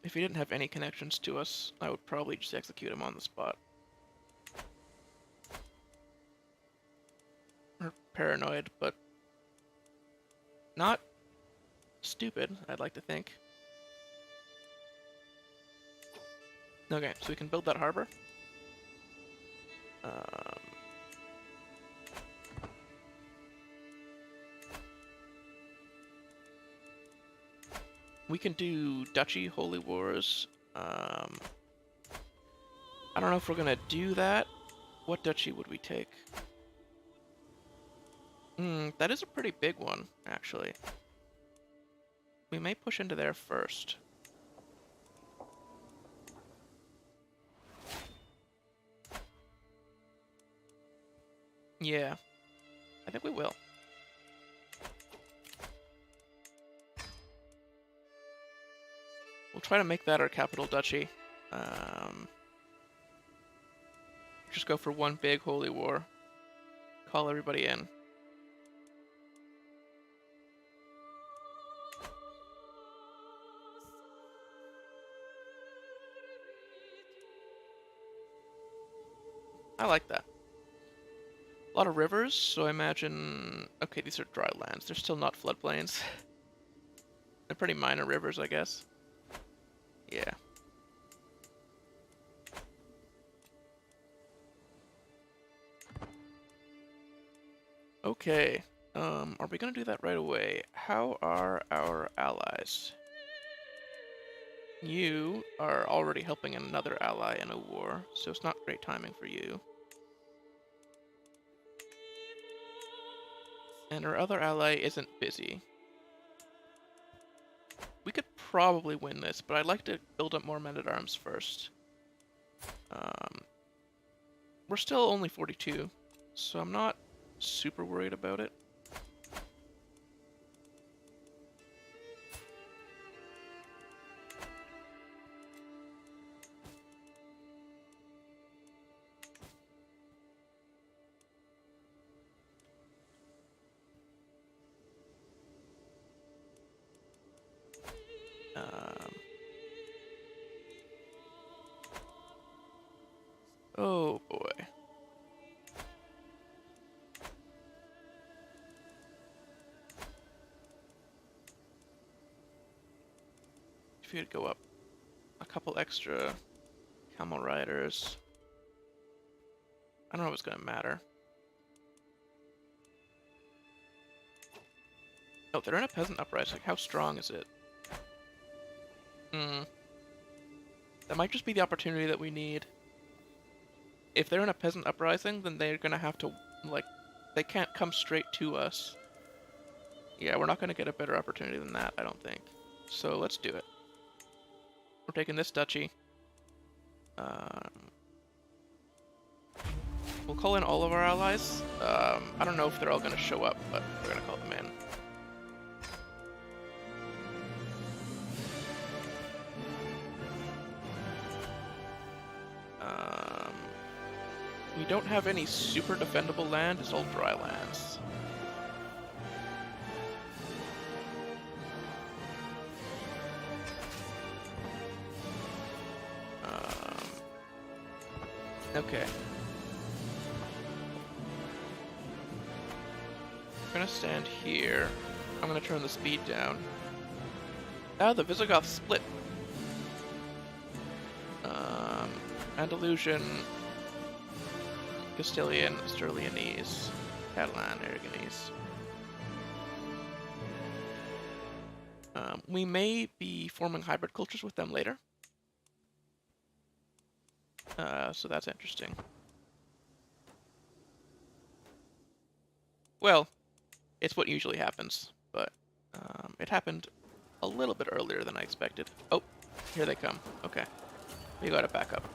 If he didn't have any connections to us, I would probably just execute him on the spot. Or paranoid, but not stupid, I'd like to think. Okay, so we can build that harbor. We can do Duchy, Holy Wars. I don't know if we're gonna do that. What duchy would we take? That is a pretty big one, actually. We may push into there first. Yeah, I think we will. We'll try to make that our capital duchy. Just go for one big holy war. Call everybody in. I like that. A lot of rivers, so I imagine... Okay, these are dry lands. They're still not floodplains. They're pretty minor rivers, I guess. Yeah. Okay. Are we gonna do that right away? How are our allies? You are already helping another ally in a war, so it's not great timing for you. And our other ally isn't busy. We could probably win this, but I'd like to build up more men-at-arms first. We're still only 42, so I'm not super worried about it. Oh boy. If you could go up a couple extra camel riders. I don't know if it's gonna matter. Oh, they're in a peasant uprising. How strong is it? That might just be the opportunity that we need. If they're in a peasant uprising, then they're gonna have to, like, they can't come straight to us. Yeah, we're not gonna get a better opportunity than that, I don't think. So let's do it. We're taking this duchy. We'll call in all of our allies. I don't know if they're all gonna show up, but we're gonna call them in. We don't have any super defendable land, it's all dry lands. Okay. I'm gonna stand here. I'm gonna turn the speed down. Ah, the Visigoths split. Andalusian, Castilian, Sterlianese, Catalan, Aragonese. We may be forming hybrid cultures with them later. So that's interesting. Well, it's what usually happens, but it happened a little bit earlier than I expected. Oh, here they come. Okay. We gotta back up.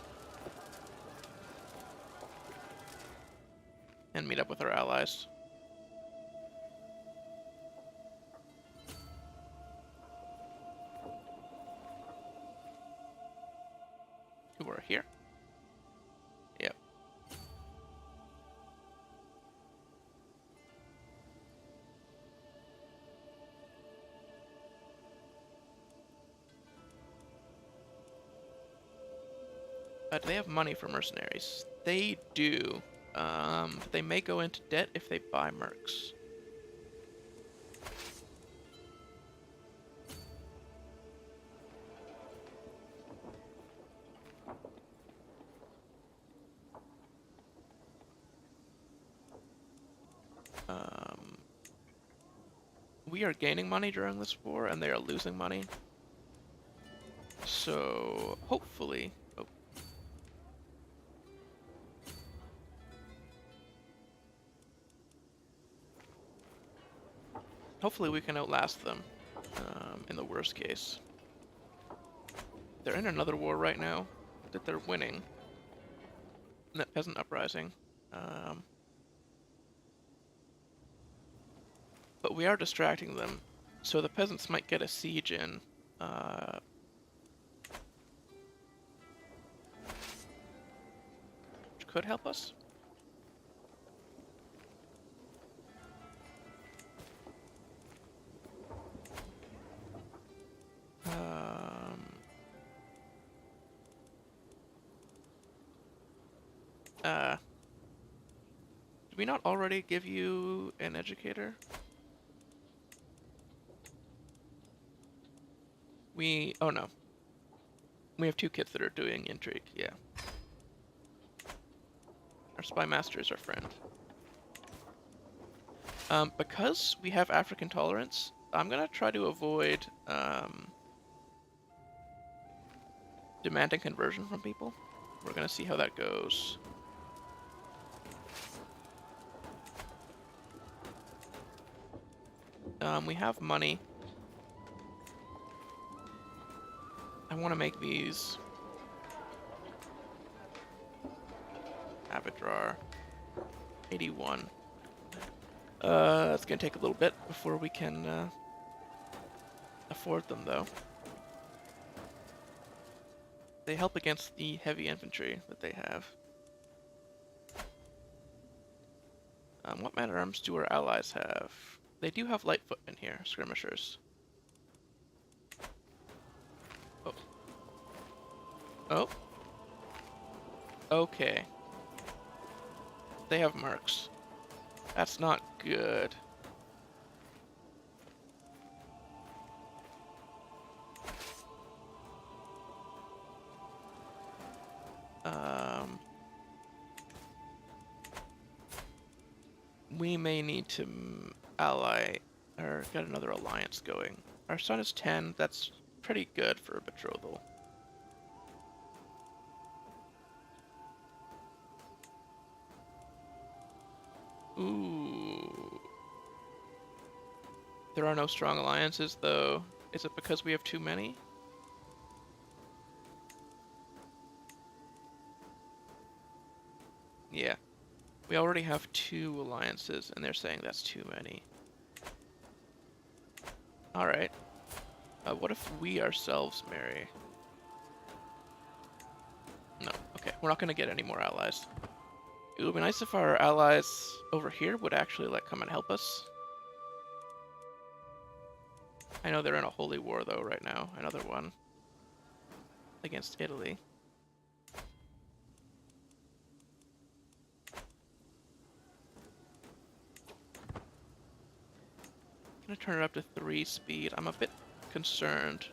And meet up with our allies. Who are here? Yep. Do they have money for mercenaries? They do. They may go into debt if they buy mercs. We are gaining money during this war, and they are losing money. So, hopefully... Oh. hopefully we can outlast them in the worst case. They're in another war right now that they're winning. That peasant uprising. But we are distracting them, so the peasants might get a siege in. Which could help us. Did we not already give you an educator? Oh no. We have 2 kids that are doing intrigue, yeah. Our spy master is our friend. Because we have African tolerance, I'm gonna try to avoid demanding conversion from people. We're gonna see how that goes. We have money. I want to make these Avadrar 81. It's gonna take a little bit before we can afford them, though. They help against the heavy infantry that they have. What man at arms do our allies have? They do have light footmen here, skirmishers. Oh. Oh. Okay. They have marks. That's not good. We may need to ally, or get another alliance going. Our son is 10, that's pretty good for a betrothal. Ooh. There are no strong alliances, though. Is it because we have too many? Yeah. We already have 2 alliances, and they're saying that's too many. Alright. What if we ourselves marry? No. Okay, we're not going to get any more allies. It would be nice if our allies over here would actually, like, come and help us. I know they're in a holy war, though, right now. Another one. Against Italy. I'm gonna turn it up to 3 speed. I'm a bit concerned.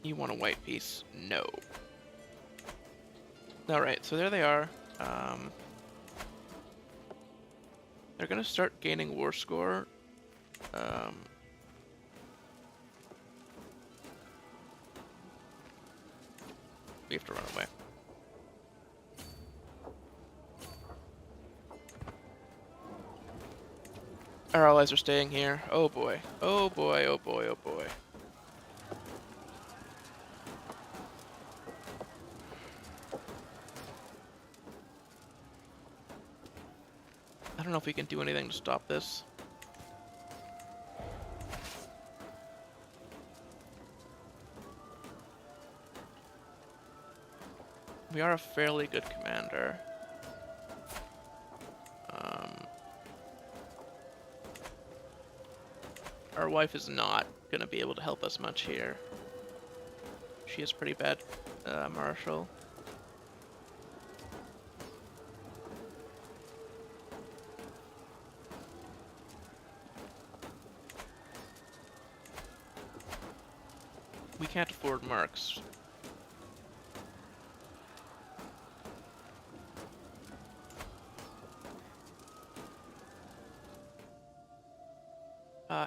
You want a white piece? No. Alright, so there they are. They're gonna start gaining war score. We have to run away. Our allies are staying here. Oh boy. Oh boy, oh boy, oh boy. I don't know if we can do anything to stop this. We are a fairly good commander. Our wife is not going to be able to help us much here. She is pretty bad, marshal. We can't afford marks.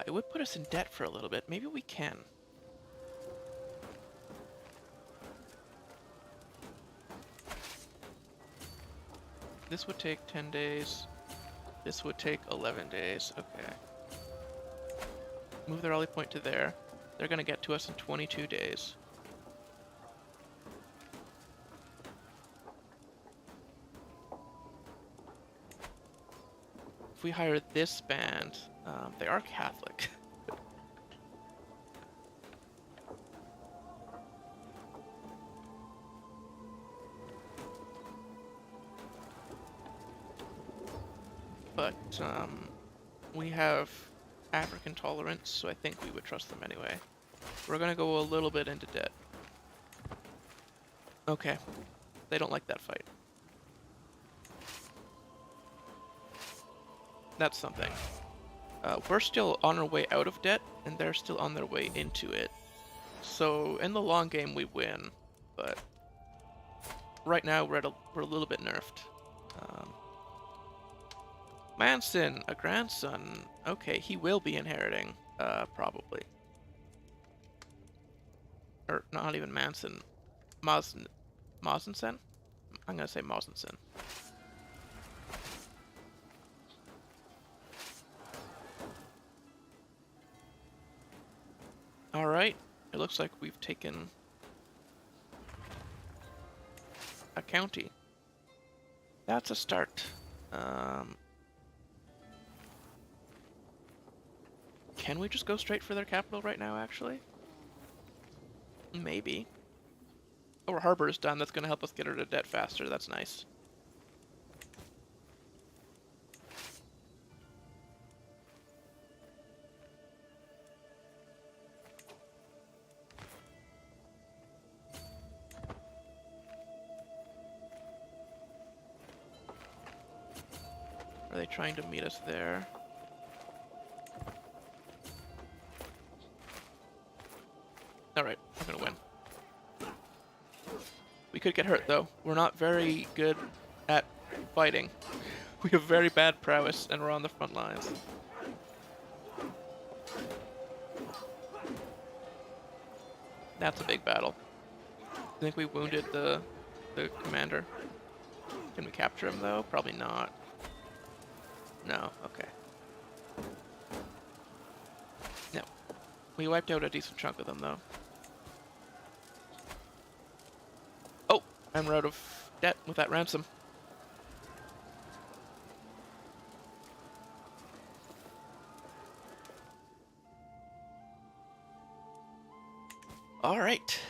It would put us in debt for a little bit. Maybe we can. This would take 10 days. This would take 11 days. Okay. Move the rally point to there. They're going to get to us in 22 days. If we hire this band, they are Catholic. But we have African tolerance, so I think we would trust them anyway. We're gonna go a little bit into debt. Okay, they don't like that fight. That's something. We're still on our way out of debt, and they're still on their way into it. So in the long game, we win, but right now we're a little bit nerfed. Manson, a grandson. Okay, he will be inheriting, probably. Or not even Manson. Mosensen? I'm gonna say Mosensen. Alright, it looks like we've taken a county. That's a start. Can we just go straight for their capital right now, actually? Maybe. Oh, our harbor is done. That's going to help us get rid of debt faster. That's nice. Are they trying to meet us there? Alright, we're gonna win. We could get hurt, though. We're not very good at fighting. We have very bad prowess, and we're on the front lines. That's a big battle. I think we wounded the commander. Can we capture him, though? Probably not. No, okay. No. We wiped out a decent chunk of them, though. Oh! And we're out of debt with that ransom. Alright.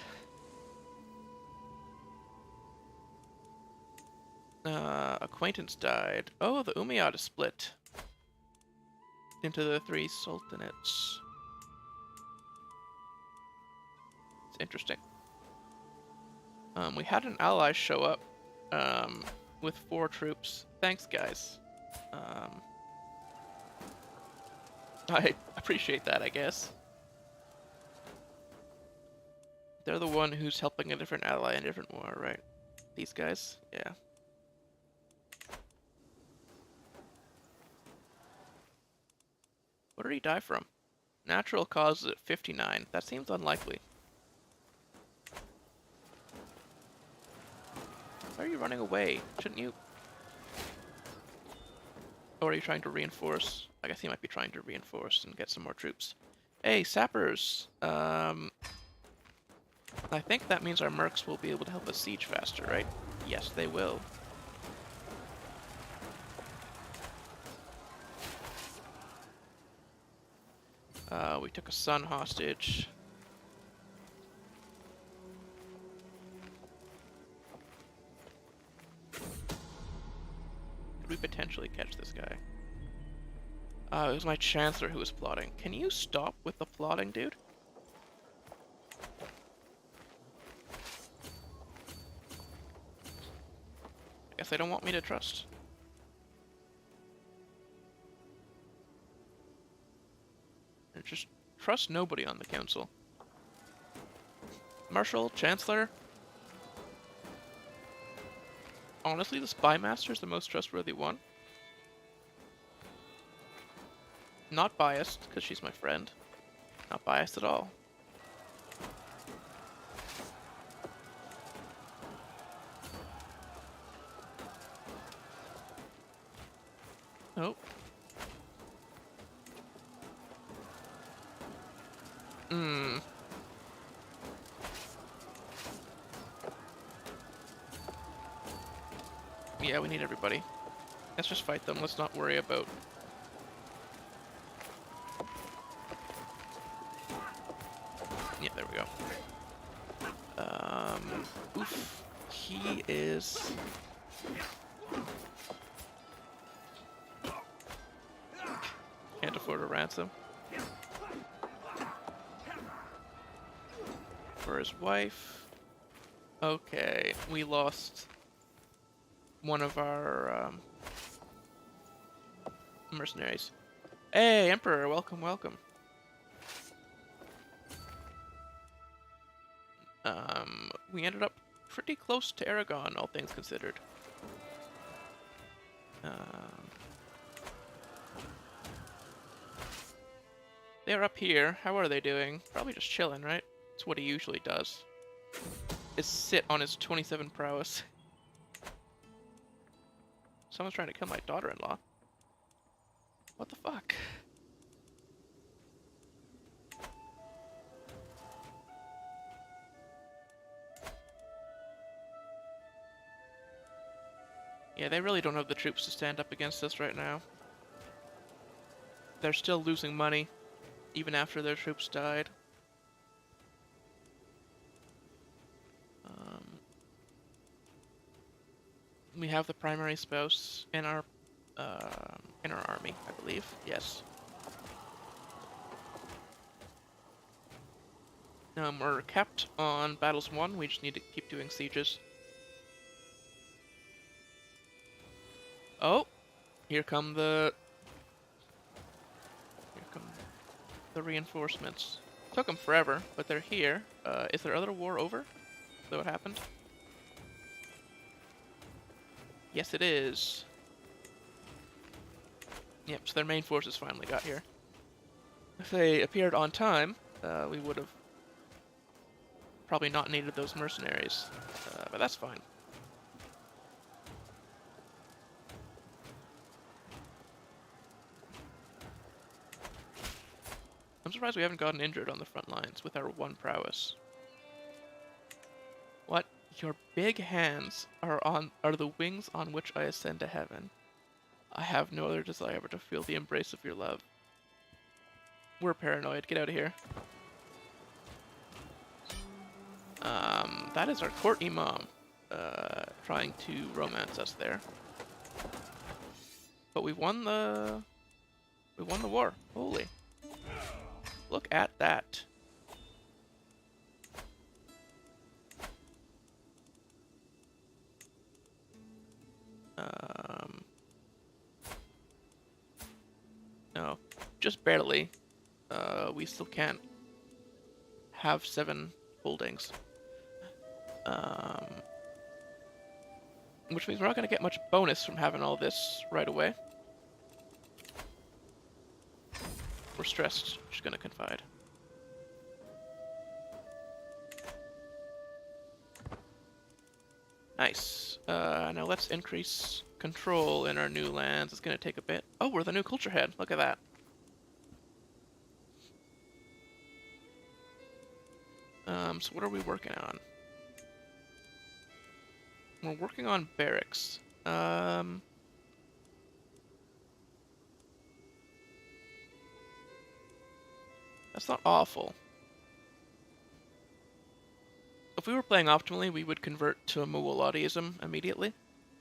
Acquaintance died. Oh, the Umayyad is split into the 3 sultanates. It's interesting. We had an ally show up with 4 troops. Thanks, guys. I appreciate that, I guess. They're the one who's helping a different ally in a different war, right? These guys? Yeah. What did he die from? Natural causes at 59. That seems unlikely. Why are you running away? Shouldn't you? Or are you trying to reinforce? I guess he might be trying to reinforce and get some more troops. Hey, sappers! I think that means our mercs will be able to help us siege faster, right? Yes, they will. We took a son hostage. Could we potentially catch this guy? It was my chancellor who was plotting. Can you stop with the plotting, dude? I guess they don't want me to trust. Just trust nobody on the council. Marshal, Chancellor. Honestly, the Spy Master is the most trustworthy one. Not biased, because she's my friend. Not biased at all. Yeah, we need everybody. Let's just fight them. Let's not worry about... Yeah, there we go. Oof. He is... Can't afford a ransom. For his wife. Okay, we lost one of our mercenaries. Hey, Emperor, welcome, welcome. We ended up pretty close to Aragon, all things considered. They're up here. How are they doing? Probably just chilling, right? That's what he usually does. Is sit on his 27 prowess. Someone's trying to kill my daughter-in-law. What the fuck? Yeah, they really don't have the troops to stand up against us right now. They're still losing money, even after their troops died. We have the primary spouse in our army, I believe. Yes. We're capped on battles won. We just need to keep doing sieges. Oh, here come the reinforcements. Took them forever, but they're here. Is their other war over? Is that what happened? Yes, it is. Yep, so their main forces finally got here. If they appeared on time, we would have probably not needed those mercenaries, but that's fine. I'm surprised we haven't gotten injured on the front lines with our one prowess. What? Your big hands are the wings on which I ascend to heaven. I have no other desire but to feel the embrace of your love. We're paranoid. Get out of here. That is our court imam, trying to romance us there. But we won the war. Holy. Look at that. No, just barely. We still can't have 7 holdings. Which means we're not going to get much bonus from having all this right away. We're stressed. Just going to confide. Nice. Now let's increase control in our new lands. It's going to take a bit. Oh, we're the new culture head. Look at that. So what are we working on? We're working on barracks. That's not awful. If we were playing optimally, we would convert to a Muwaladiism immediately,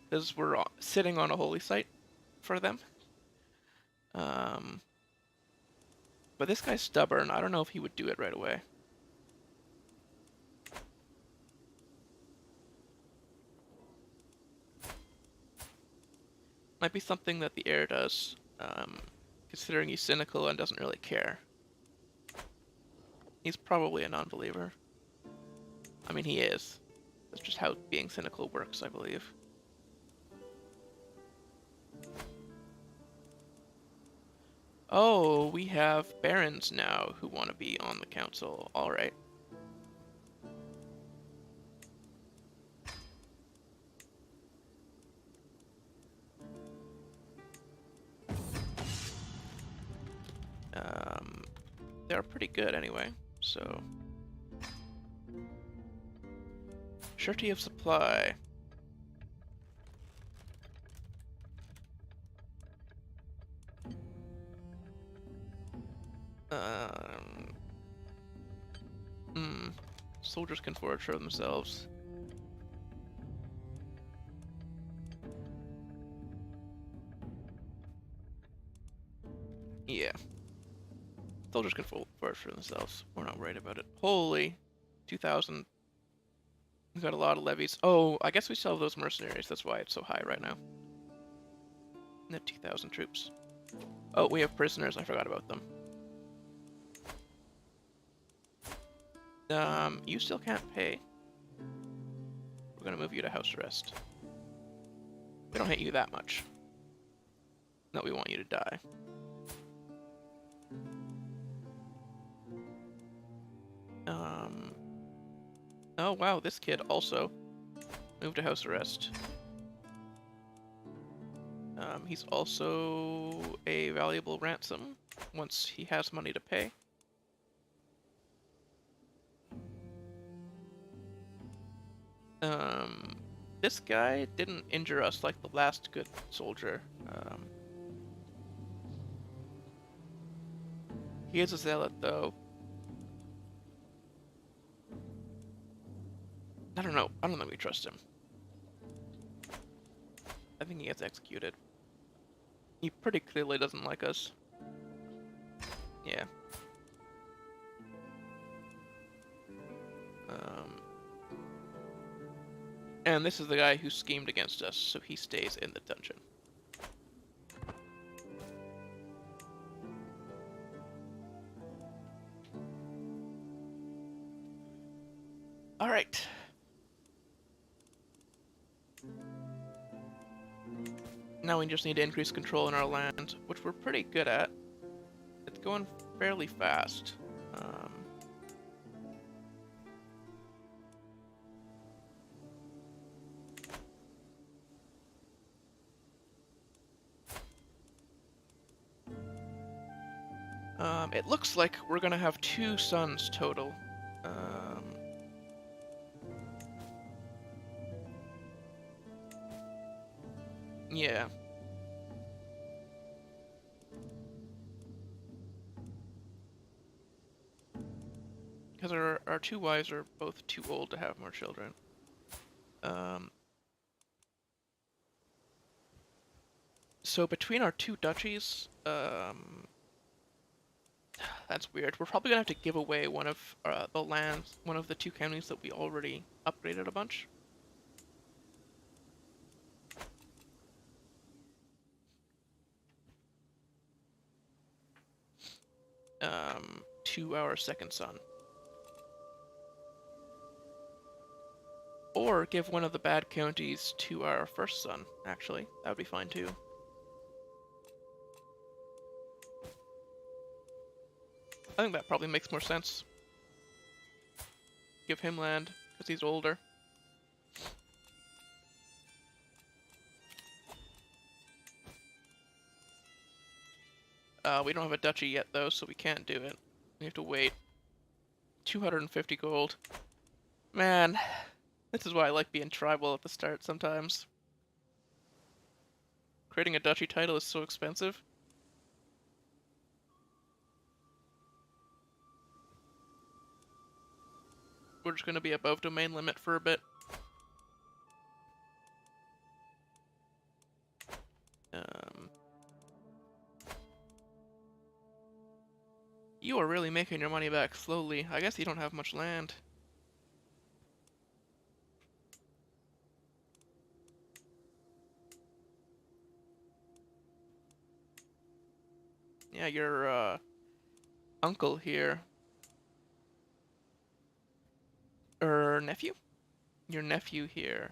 because we're sitting on a holy site for them. But this guy's stubborn. I don't know if he would do it right away. Might be something that the heir does, considering he's cynical and doesn't really care. He's probably a non-believer. I mean, he is. That's just how being cynical works, I believe. Oh, we have barons now who want to be on the council. Alright. They're pretty good anyway, so... Surety of supply. Soldiers can forage for themselves. Yeah. Soldiers can forage for themselves. We're not worried about it. Holy, 2,000. We've got a lot of levies. Oh, I guess we still have those mercenaries. That's why it's so high right now. And the 2,000 troops. Oh, we have prisoners. I forgot about them. You still can't pay. We're gonna move you to house arrest. We don't hate you that much. No, we want you to die. Oh wow, this kid also moved to house arrest. He's also a valuable ransom once he has money to pay. This guy didn't injure us like the last good soldier. He is a zealot, though. I don't know. I don't think we trust him. I think he gets executed. He pretty clearly doesn't like us. Yeah. And this is the guy who schemed against us, so he stays in the dungeon. Alright. Now we just need to increase control in our land, which we're pretty good at. It's going fairly fast. It looks like we're gonna have 2 sons total. Yeah. Because our 2 wives are both too old to have more children. So between our 2 duchies, that's weird. We're probably gonna have to give away one of the lands, one of the 2 counties that we already upgraded a bunch. To our second son. Or give one of the bad counties to our first son, actually. That would be fine too. I think that probably makes more sense. Give him land, because he's older. We don't have a duchy yet, though, so we can't do it. We have to wait. 250 gold. Man, this is why I like being tribal at the start sometimes. Creating a duchy title is so expensive. We're just going to be above domain limit for a bit. You are really making your money back slowly. I guess you don't have much land. Yeah, your uncle here. Nephew? Your nephew here,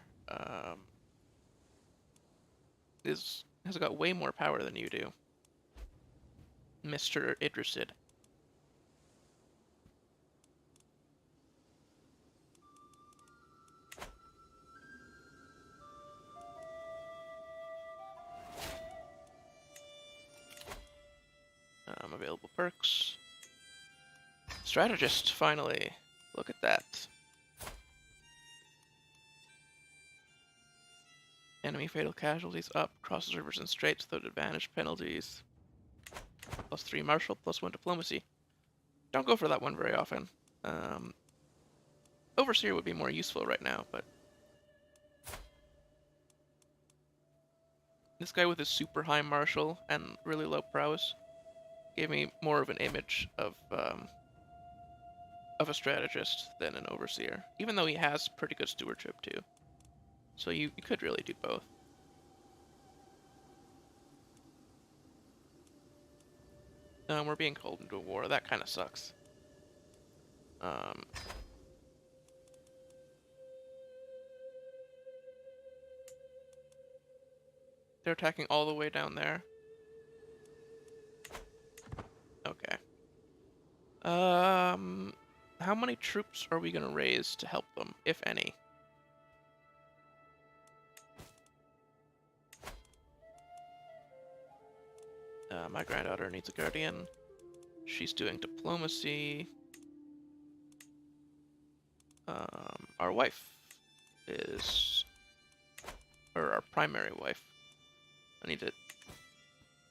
has got way more power than you do. Mr. Idrisid. Available perks. Strategist, finally. Look at that. Enemy fatal casualties up. Crosses rivers and straits without advantage penalties. +3 martial, +1 diplomacy. Don't go for that one very often. Overseer would be more useful right now, but this guy with his super high martial and really low prowess gave me more of an image of a strategist than an overseer, even though he has pretty good stewardship too. So you could really do both. We're being called into a war. That kind of sucks. They're attacking all the way down there. Okay. How many troops are we gonna raise to help them, if any? My granddaughter needs a guardian. She's doing diplomacy. Our wife is... or our primary wife.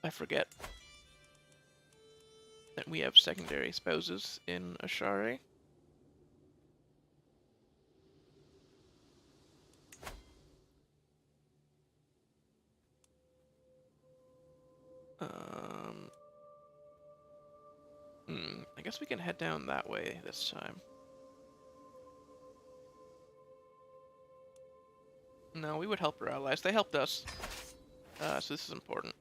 I forget that we have secondary spouses in Ashari. I guess we can head down that way this time. No, we would help our allies. They helped us. So this is important.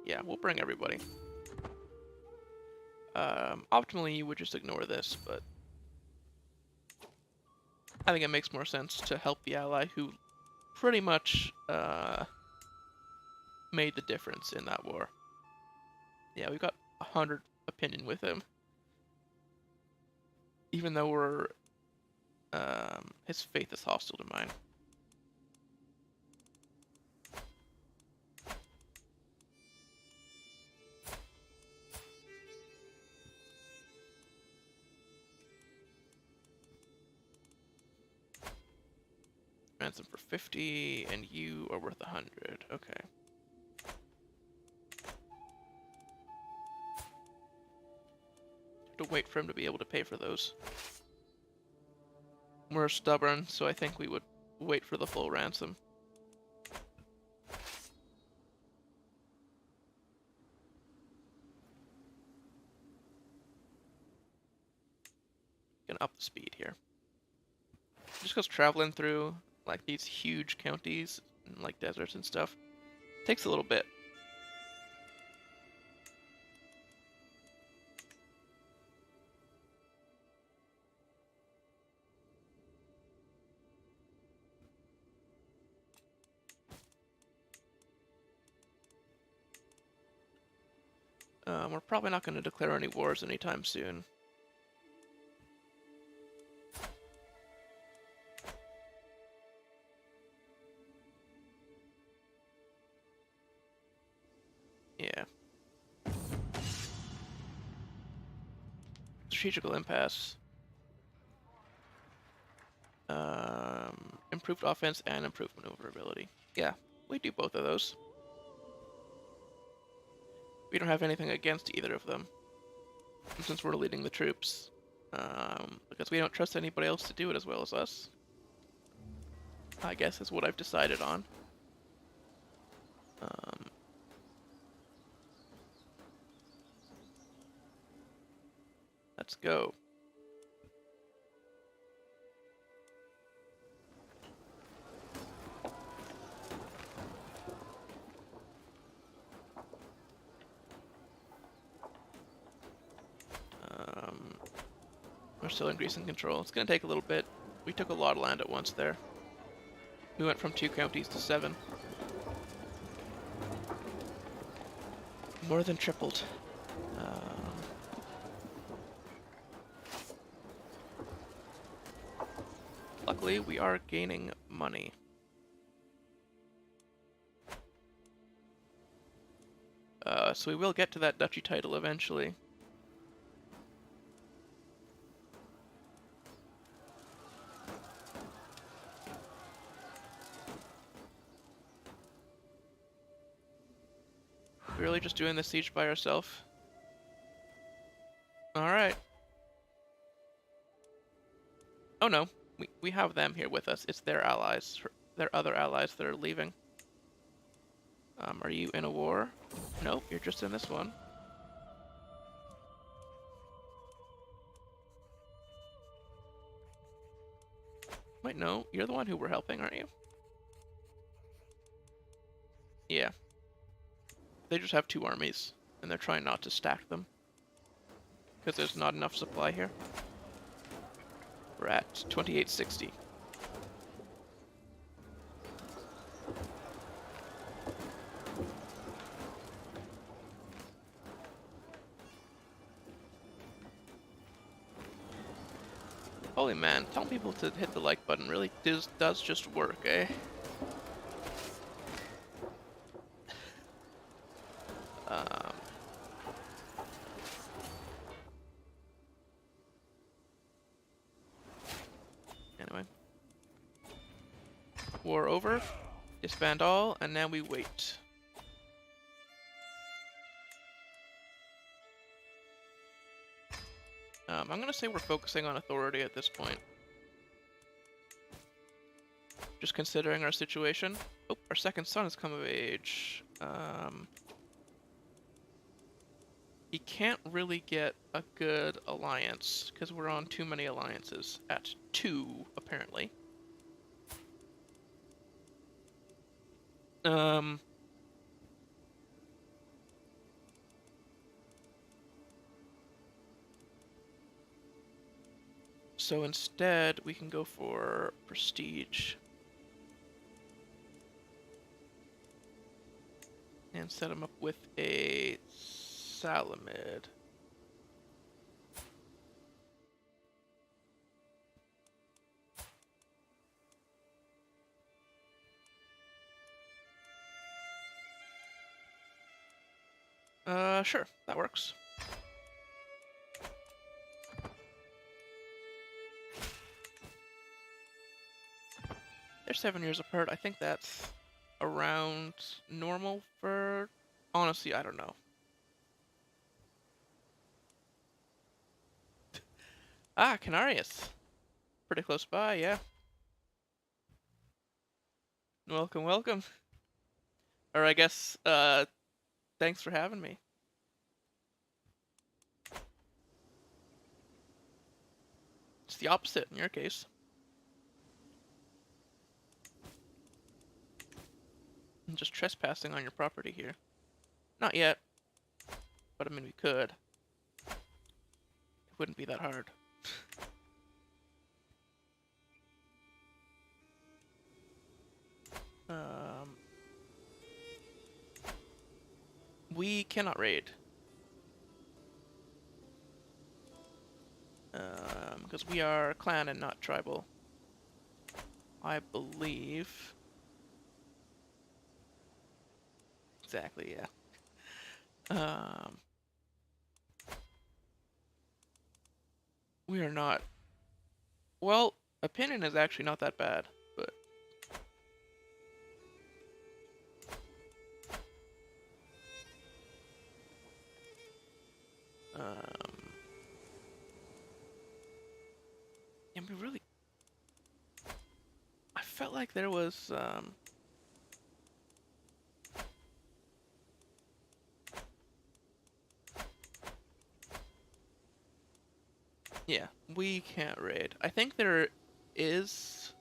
Yeah, we'll bring everybody. Optimally, you would just ignore this, but I think it makes more sense to help the ally who pretty much made the difference in that war. Yeah, we've got 100 opinion with him. Even though we're... his faith is hostile to mine. Ransom for 50, and you are worth 100. Okay. To wait for him to be able to pay for those. We're stubborn, so I think we would wait for the full ransom. Gonna up the speed here. Just because traveling through like these huge counties and like deserts and stuff takes a little bit. We're probably not going to declare any wars anytime soon. Yeah. Strategical impasse. Improved offense and improved maneuverability. Yeah, we do both of those. We don't have anything against either of them. And since we're leading the troops, because we don't trust anybody else to do it as well as us, I guess is what I've decided on. Let's go. We're still increasing control. It's going to take a little bit. We took a lot of land at once there. We went from 2 counties to 7. More than tripled. Luckily, we are gaining money. So we will get to that duchy title eventually. Really just doing the siege by ourselves? Alright. Oh no, we have them here with us. It's their allies, their other allies that are leaving. Are you in a war? Nope, you're just in this one. Wait, no, you're the one who we're helping, aren't you? Yeah. They just have 2 armies, and they're trying not to stack them. Because there's not enough supply here. We're at 2860. Holy man, telling people to hit the like button really does just work, eh? Um, anyway. War over. Disband all, and now we wait. I'm gonna say we're focusing on authority at this point. Just considering our situation. Oh, our second son has come of age. He can't really get a good alliance, because we're on too many alliances. At 2, apparently. So instead, we can go for prestige. And set him up with a Salamid. Sure, that works. They're 7 years apart. I think that's around normal for... Honestly, I don't know. Ah, Canarius. Pretty close by, yeah. Welcome, welcome. Or I guess, thanks for having me. It's the opposite in your case. I'm just trespassing on your property here. Not yet. But I mean, we could. It wouldn't be that hard. We cannot raid. Because we are clan and not tribal. I believe. Exactly, yeah. We are not... Well, opinion is actually not that bad, but... And we really... I felt like there was, yeah, we can't raid. I think there is...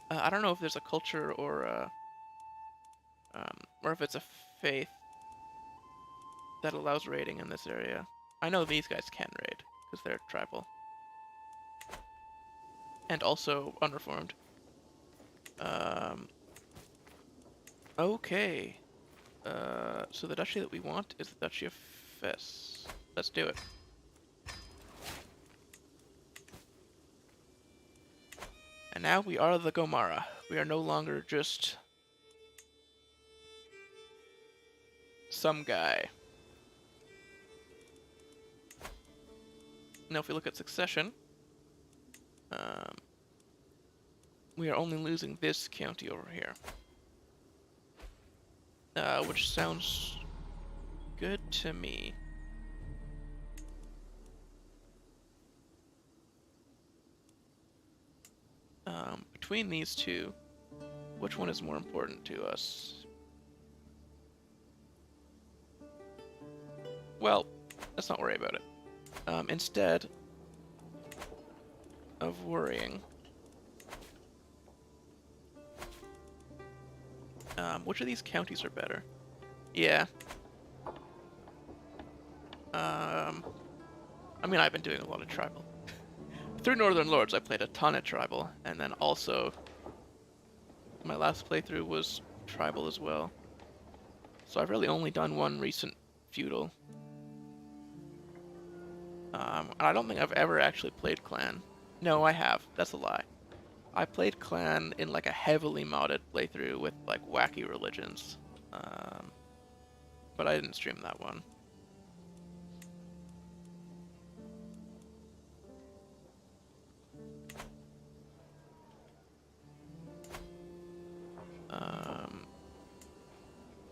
I don't know if there's a culture or if it's a faith that allows raiding in this area. I know these guys can raid, because they're tribal. And also unreformed. Okay. So the duchy that we want is the Duchy of Fes. Let's do it. And now we are the Ghomara. We are no longer just some guy. Now if we look at succession, we are only losing this county over here. Which sounds good to me. between these two, which one is more important to us? Well, let's not worry about it. Instead of worrying, which of these counties are better? Yeah. I mean, I've been doing a lot of tribal. Through Northern Lords, I played a ton of tribal, and then also my last playthrough was tribal as well. So I've really only done one recent feudal. And I don't think I've ever actually played clan. No, I have. That's a lie. I played clan in like a heavily modded playthrough with like wacky religions. But I didn't stream that one.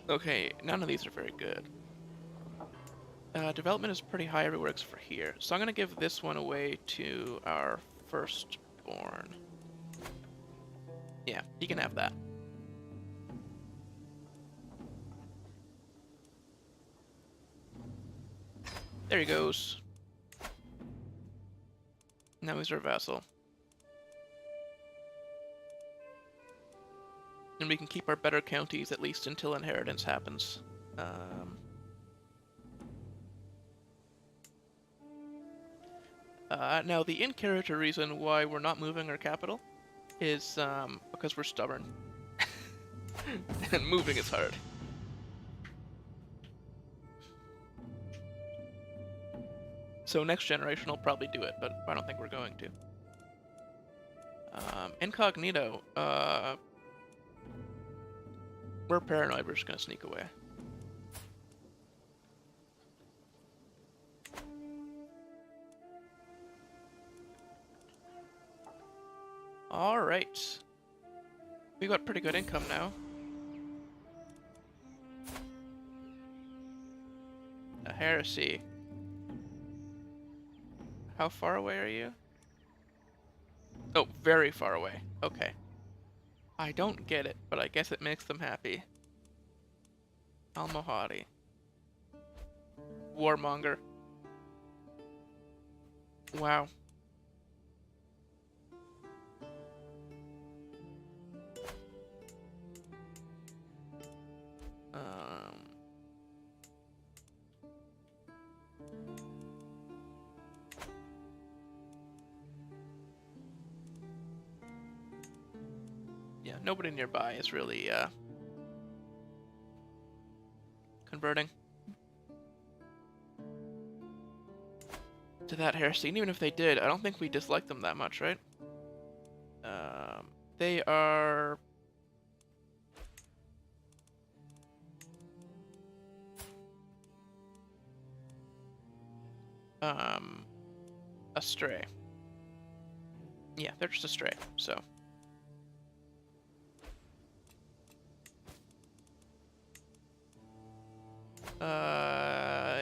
Okay, none of these are very good. Development is pretty high everywhere except for here. So I'm going to give this one away to our firstborn. Yeah, he can have that. There he goes. Now he's our vassal. And we can keep our better counties at least until inheritance happens. Now, the in-character reason why we're not moving our capital is because we're stubborn. And moving is hard. So next generation will probably do it, but I don't think we're going to. Incognito. We're paranoid, we're just gonna sneak away. Alright. We got pretty good income now. A heresy. How far away are you? Oh, very far away. Okay. I don't get it, but I guess it makes them happy. Almohadi. Warmonger. Wow. Yeah, nobody nearby is really converting to that heresy. And even if they did, I don't think we dislike them that much, right? They are astray. Yeah, they're just astray, so.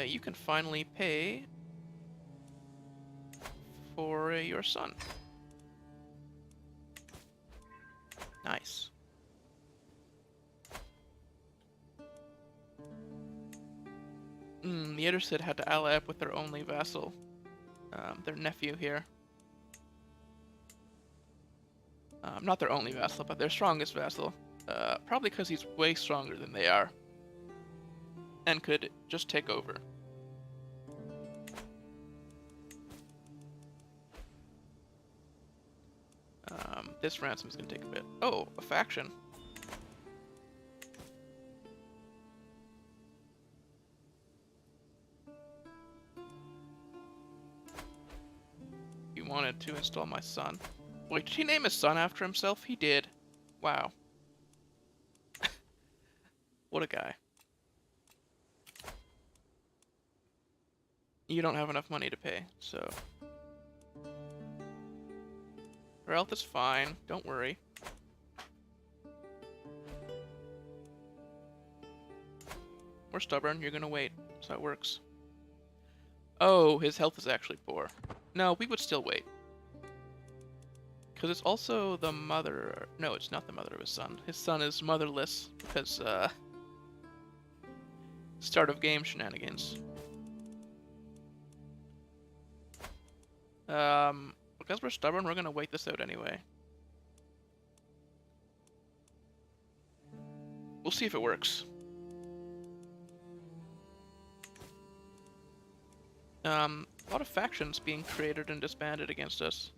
You can finally pay for your son. Nice. The other Cid had to ally up with their only vassal, their nephew here. Not their only vassal, but their strongest vassal. Probably because he's way stronger than they are. And could just take over. This ransom is going to take a bit. Oh, a faction. He wanted to install my son. Wait, did he name his son after himself? He did. Wow. What a guy. You don't have enough money to pay, so... Your health is fine, don't worry. We're stubborn, you're gonna wait. That's how it works. Oh, his health is actually poor. No, we would still wait. Because it's also the mother... No, it's not the mother of his son. His son is motherless because, start of game shenanigans. Because we're stubborn, we're gonna wait this out anyway. We'll see if it works. A lot of factions being created and disbanded against us.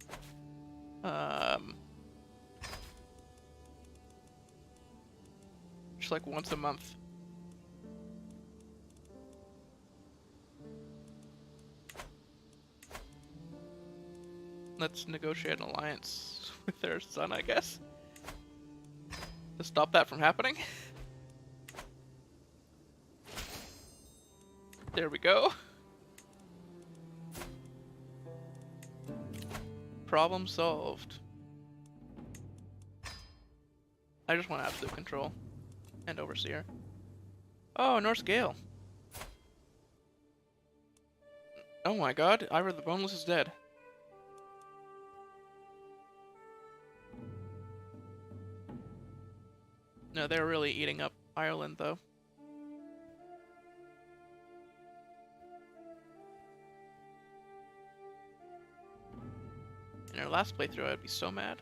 Just like once a month. Let's negotiate an alliance with their son, I guess. To stop that from happening. There we go. Problem solved. I just want absolute control. And overseer. Oh, Norse Gale. Oh my god, Ira the Boneless is dead. No, they're really eating up Ireland, though. In our last playthrough, I'd be so mad.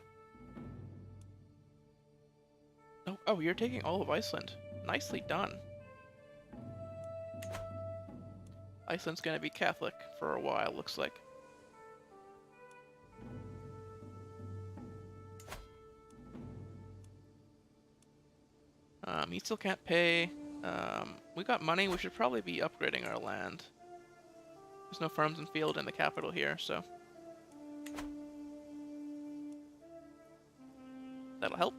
Oh, you're taking all of Iceland. Nicely done. Iceland's gonna be Catholic for a while, looks like. He still can't pay. We got money, we should probably be upgrading our land. There's no farms and field in the capital here, so... That'll help.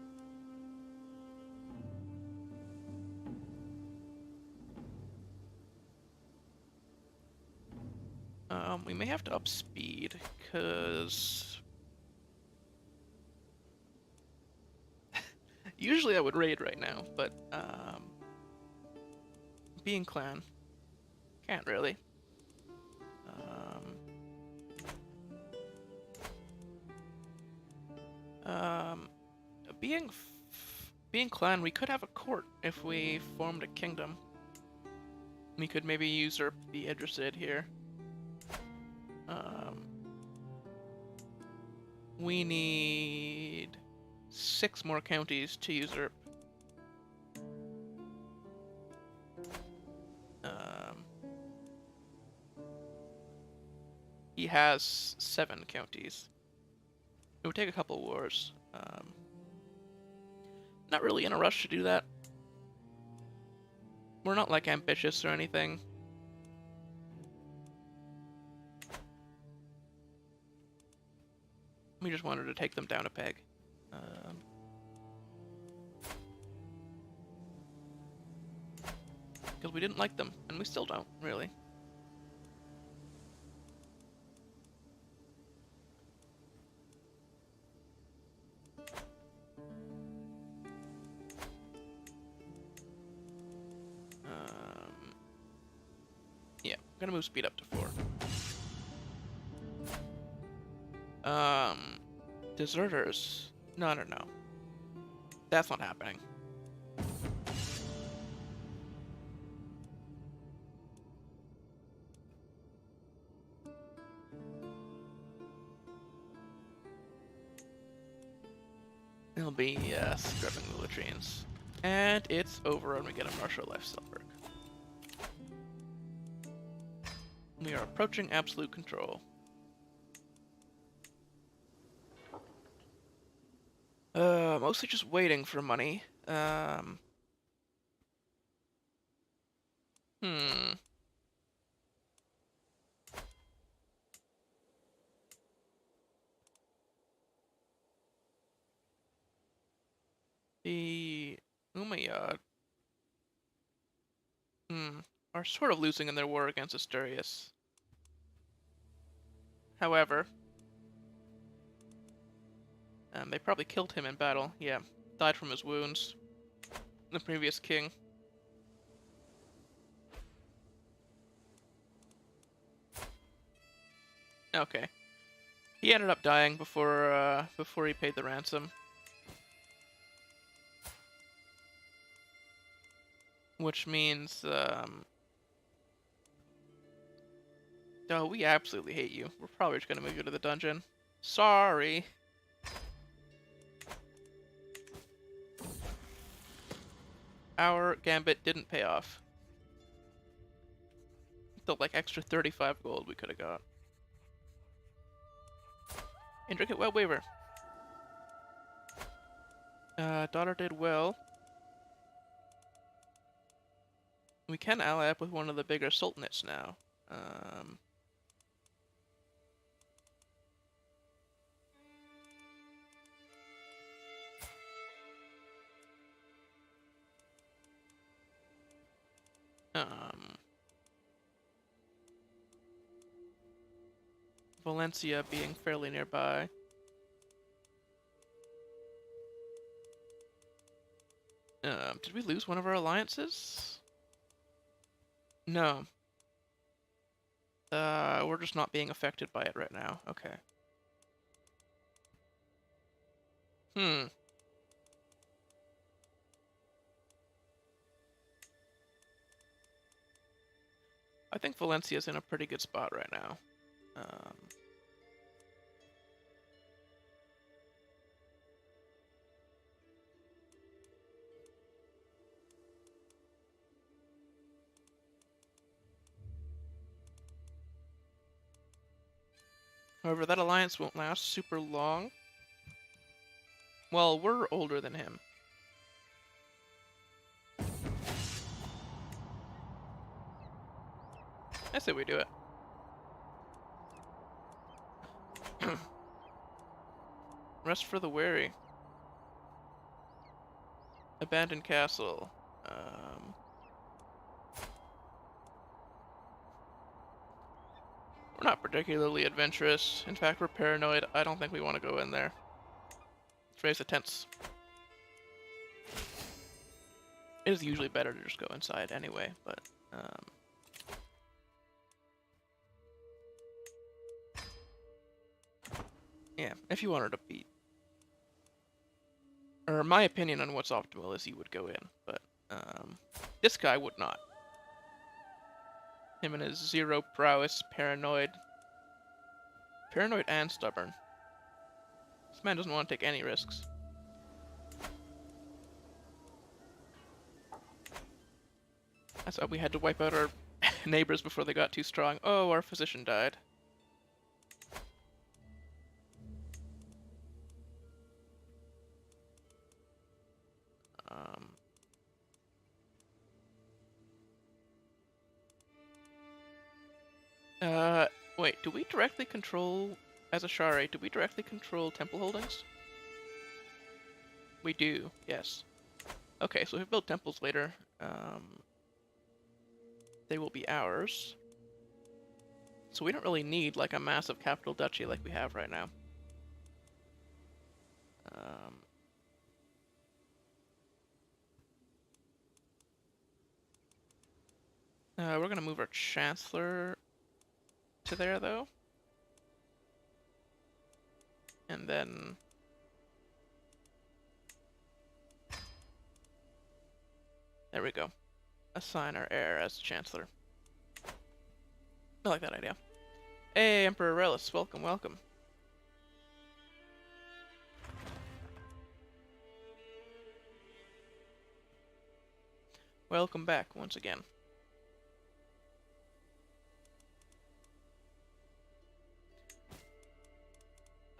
We may have to up speed, because... Usually I would raid right now, but, being clan, can't really. Being clan, we could have a court if we formed a kingdom. We could maybe usurp the Idrisid here. We need 6 more counties to usurp. He has 7 counties. It would take a couple wars. Not really in a rush to do that. We're not like ambitious or anything. We just wanted to take them down a peg. Because we didn't like them, and we still don't, really. Yeah, I'm gonna move speed up to 4. Deserters. No. That's not happening. It'll be, scrubbing the latrines. And it's over and we get a martial lifestyle perk. We are approaching absolute control. Mostly just waiting for money. The Umayyad are sort of losing in their war against Asturias. However, they probably killed him in battle. Yeah, died from his wounds. The previous king. Okay. He ended up dying before he paid the ransom. Which means, oh, we absolutely hate you. We're probably just gonna move you to the dungeon. Sorry. Our gambit didn't pay off. The like extra 35 gold we could have got. Intricate Web Weaver. Daughter did well. We can ally up with one of the bigger sultanates now. Valencia being fairly nearby. Did we lose one of our alliances? No. We're just not being affected by it right now. Okay. I think Valencia's in a pretty good spot right now. However, that alliance won't last super long. Well, we're older than him. I say we do it. Rest for the weary. Abandoned castle. We're not particularly adventurous. In fact, we're paranoid. I don't think we want to go in there. Let's raise the tents. It is usually better to just go inside anyway, but yeah, if you wanted to beat. Or my opinion on what's optimal is he would go in, but this guy would not. Him and his zero prowess, paranoid. Paranoid and stubborn. This man doesn't want to take any risks. That's why we had to wipe out our neighbors before they got too strong. Oh, our physician died. Wait, do we directly control, as a Shari, do we directly control temple holdings? We do, yes. Okay, so if we build temples later, they will be ours. So we don't really need, like, a massive capital duchy like we have right now. We're gonna move our Chancellor to there, though. And then... there we go. Assign our heir as Chancellor. I like that idea. Hey, Emperor Relius, welcome, welcome. Welcome back once again.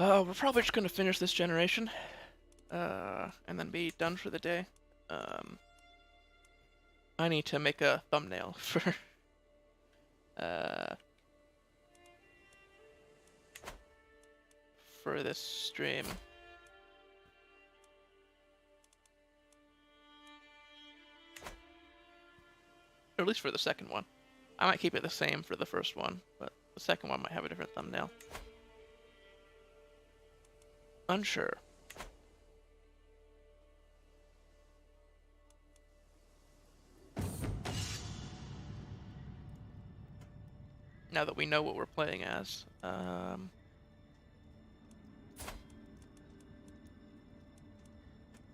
We're probably just gonna finish this generation, and then be done for the day. I need to make a thumbnail for, for this stream. Or at least for the second one. I might keep it the same for the first one, but the second one might have a different thumbnail. Unsure. Now that we know what we're playing as.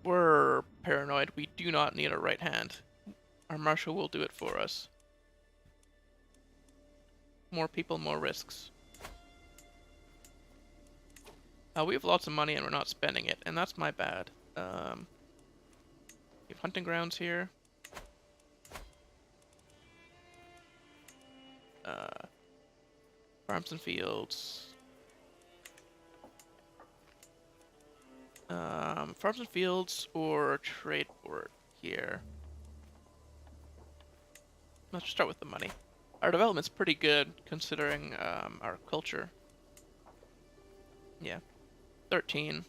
we're paranoid. We do not need a right hand. Our marshal will do it for us. More people, more risks. We have lots of money and we're not spending it, and that's my bad. We have hunting grounds here. Farms and fields. Farms and fields or trade port here. Let's start with the money. Our development's pretty good considering our culture. Yeah, 13.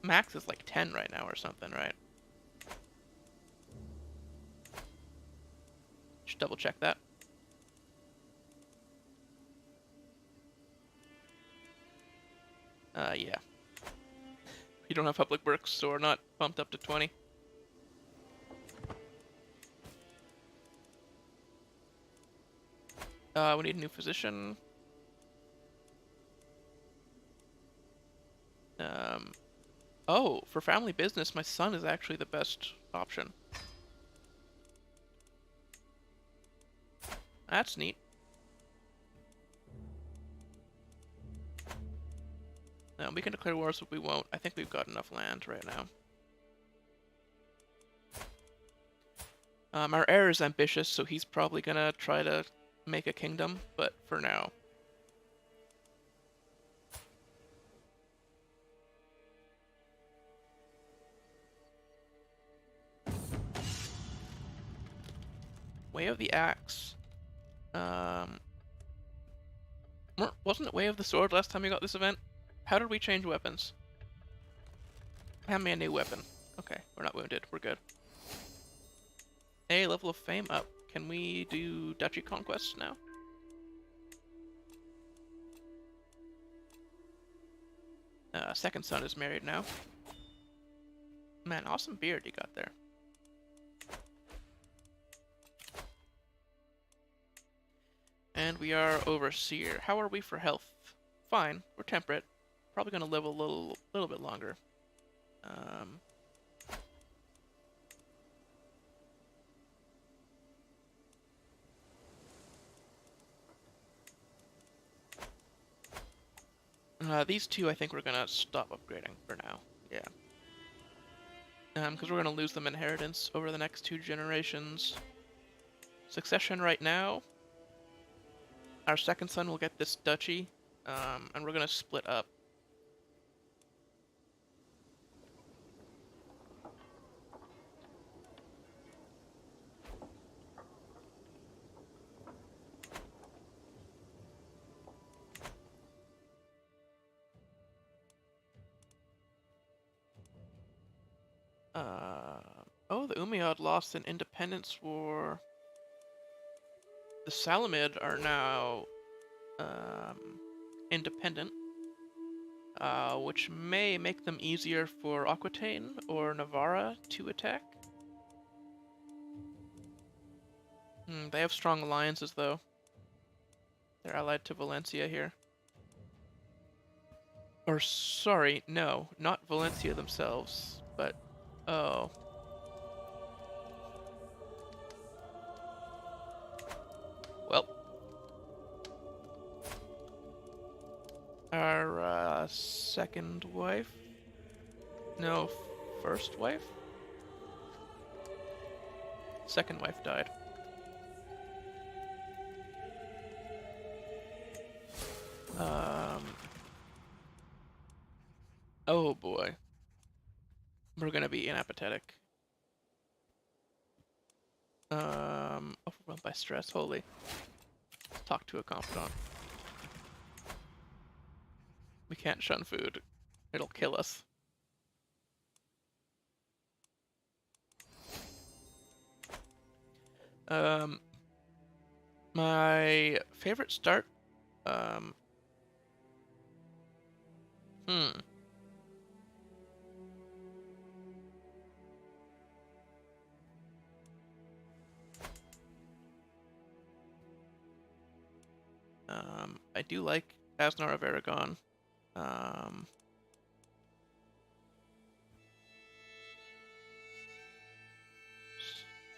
Max is like 10 right now or something, right? Should double check that. Yeah. We don't have public works, so we're not bumped up to 20. We need a new physician. Oh, for family business, my son is actually the best option. That's neat. We can declare wars, but we won't. I think we've got enough land right now. Our heir is ambitious, so he's probably gonna try to make a kingdom, but for now. Way of the Axe. Wasn't it Way of the Sword last time we got this event? How did we change weapons? Hand me a new weapon. Okay, we're not wounded. We're good. Hey, level of fame up. Can we do duchy conquests now? Second son is married now. Man, awesome beard you got there. And we are overseer. How are we for health? Fine. We're temperate. Probably gonna live a little bit longer. These two I think we're gonna stop upgrading for now. Yeah. Because we're gonna lose them inheritance over the next 2 generations. Succession right now. Our second son will get this duchy, and we're gonna split up. Oh, the Umayyad lost an independence war. The Salamid are now independent, which may make them easier for Aquitaine or Navarra to attack. They have strong alliances, though. They're allied to Valencia here. Or, sorry, no, not Valencia themselves, but... Oh. Well. Our, second wife? No, first wife? Second wife died. Oh boy. We're gonna be inapathetic. Overwhelmed by stress, holy. Talk to a confidant. We can't shun food. It'll kill us. My favorite start, I do like Asnar of Aragon.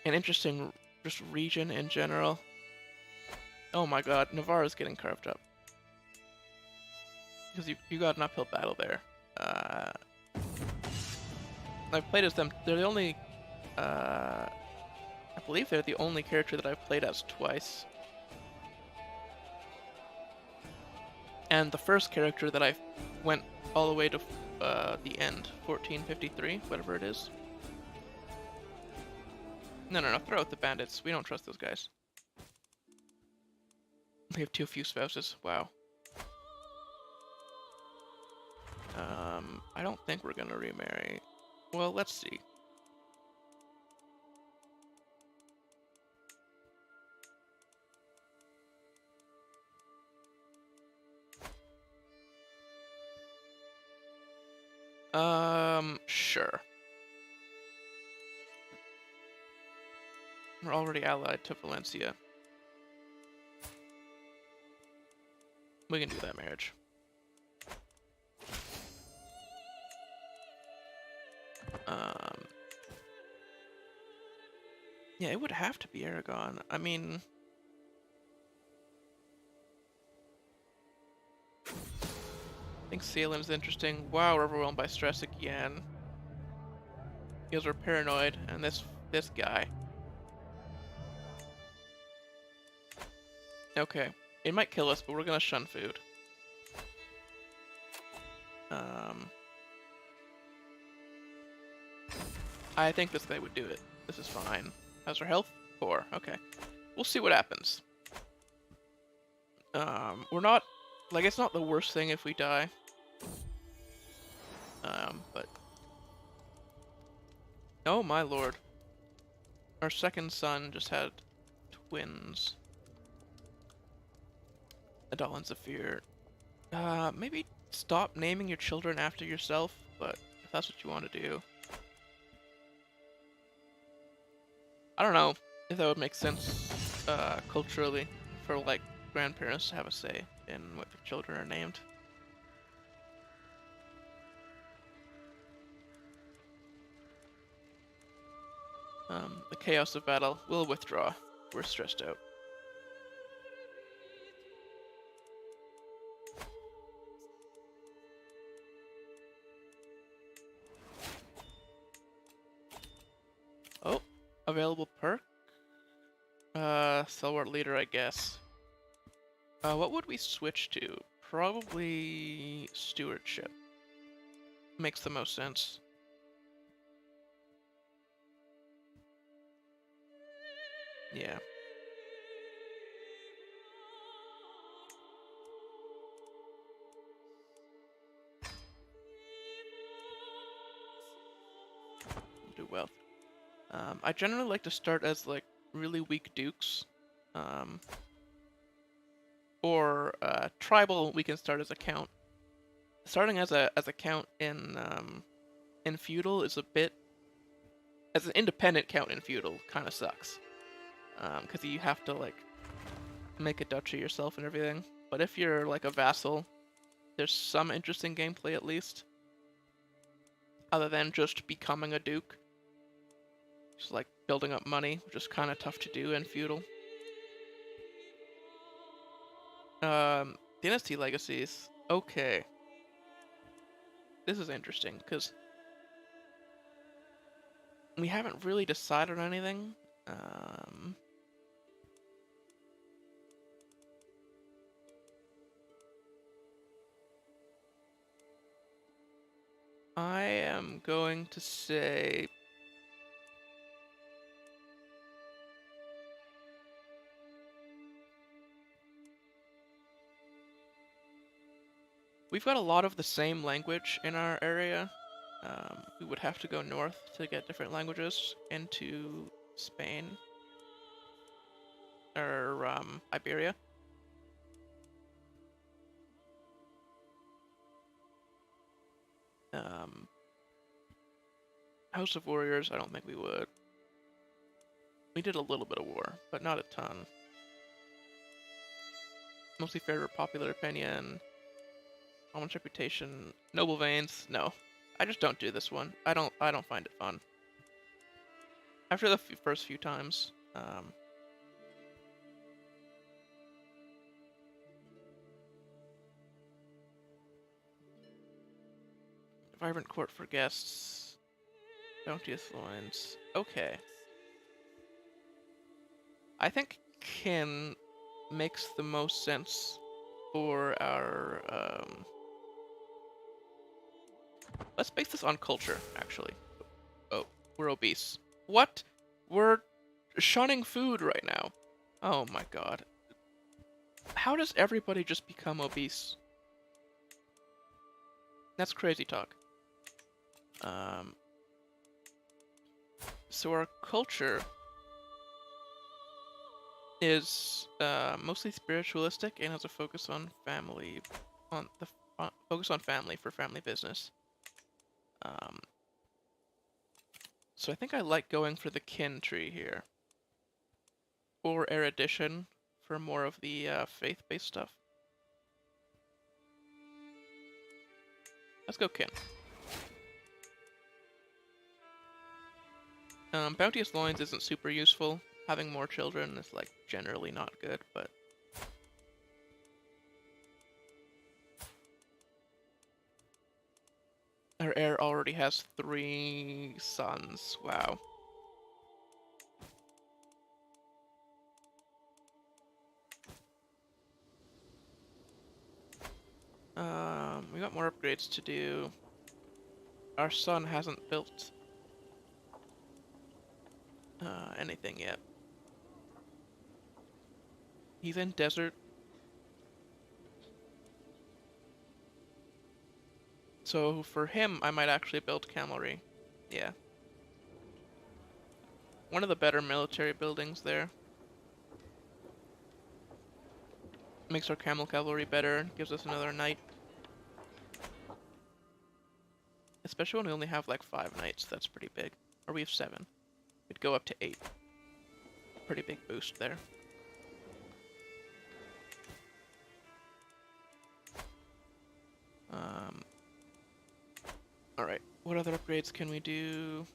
an interesting just region in general. Oh my god, Navarro's getting carved up. Because you got an uphill battle there. I've played as them. They're the only... I believe they're the only character that I've played as twice. And the first character that I went all the way to the end, 1453, whatever it is. No, throw out the bandits. We don't trust those guys. They have too few spouses. Wow. I don't think we're gonna remarry. Well, let's see. Sure. We're already allied to Valencia. We can do that marriage. Yeah, it would have to be Aragon. I mean... I think Salem's interesting. Wow, we're overwhelmed by stress again. Because we're paranoid, and this guy. Okay. It might kill us, but we're gonna shun food. I think this guy would do it. This is fine. How's our health? 4. Okay. We'll see what happens. We're not... Like, it's not the worst thing if we die. But... Oh my lord. Our second son just had twins. Adal and Zephyr. Maybe stop naming your children after yourself, but if that's what you want to do. I don't know if that would make sense, culturally, for, like, grandparents to have a say in what their children are named. The chaos of battle will withdraw. We're stressed out. Oh, available perk? Stalwart leader, I guess. What would we switch to? Probably stewardship. Makes the most sense. Yeah. Do well. I generally like to start as, like, really weak dukes. Or tribal, we can start as a count. Starting as a count in feudal is a bit... As an independent count in feudal, kind of sucks. Because you have to, like, make a duchy yourself and everything. But if you're, like, a vassal, there's some interesting gameplay at least. Other than just becoming a duke. Just, like, building up money, which is kind of tough to do in feudal. Dynasty legacies. Okay. This is interesting, because we haven't really decided on anything. I am going to say... We've got a lot of the same language in our area. We would have to go north to get different languages into Spain. Or, Iberia. House of Warriors, I don't think we would. We did a little bit of war, but not a ton. Mostly fair popular opinion. Common reputation. Noble veins. No. I just don't do this one. I don't find it fun. after the first few times. Vibrant court for guests. Bounteous loins. Okay. I think kin makes the most sense for our, let's base this on culture, actually. Oh, we're obese. What? We're shunning food right now. Oh my god. How does everybody just become obese? That's crazy talk. So our culture is mostly spiritualistic and has a focus on family, focus on family for family business. So I think I like going for the kin tree here, or erudition for more of the faith-based stuff. Let's go kin. Bounteous loins isn't super useful. Having more children is like generally not good, but our heir already has 3 sons. Wow. We got more upgrades to do. Our son hasn't built anything yet. He's in desert. So for him, I might actually build cavalry. Yeah. One of the better military buildings there. Makes our camel cavalry better, gives us another knight. Especially when we only have like 5 knights, that's pretty big. Or we have 7. We'd go up to 8. Pretty big boost there. Alright, what other upgrades can we do?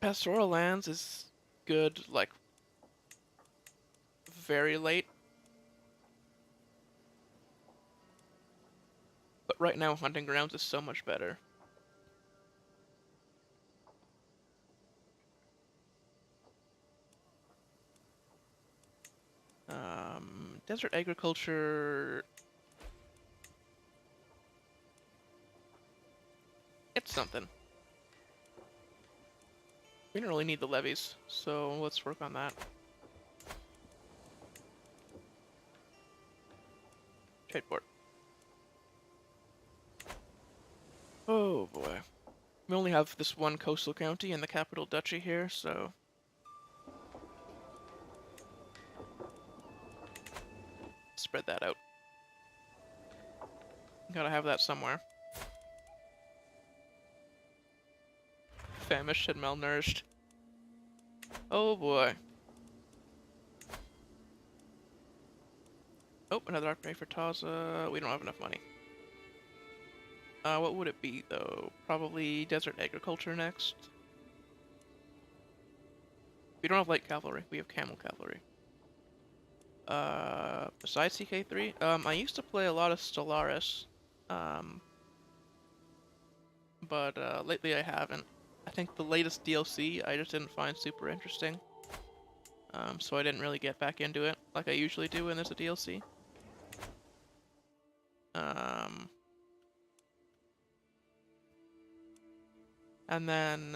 Pastoral lands is good, like, very late. But right now, hunting grounds is so much better. Desert agriculture... It's something. We don't really need the levies, so let's work on that. Trade port. Oh boy. We only have this one coastal county and the capital duchy here, so... Spread that out. Gotta have that somewhere. Famished and malnourished. Oh boy. Oh, another upgrade for Taza. We don't have enough money. What would it be, though? Probably desert agriculture next. We don't have light cavalry. We have camel cavalry. Besides CKIII, I used to play a lot of Stellaris. But lately I haven't. I think the latest DLC I just didn't find super interesting. So I didn't really get back into it like I usually do when there's a DLC. And then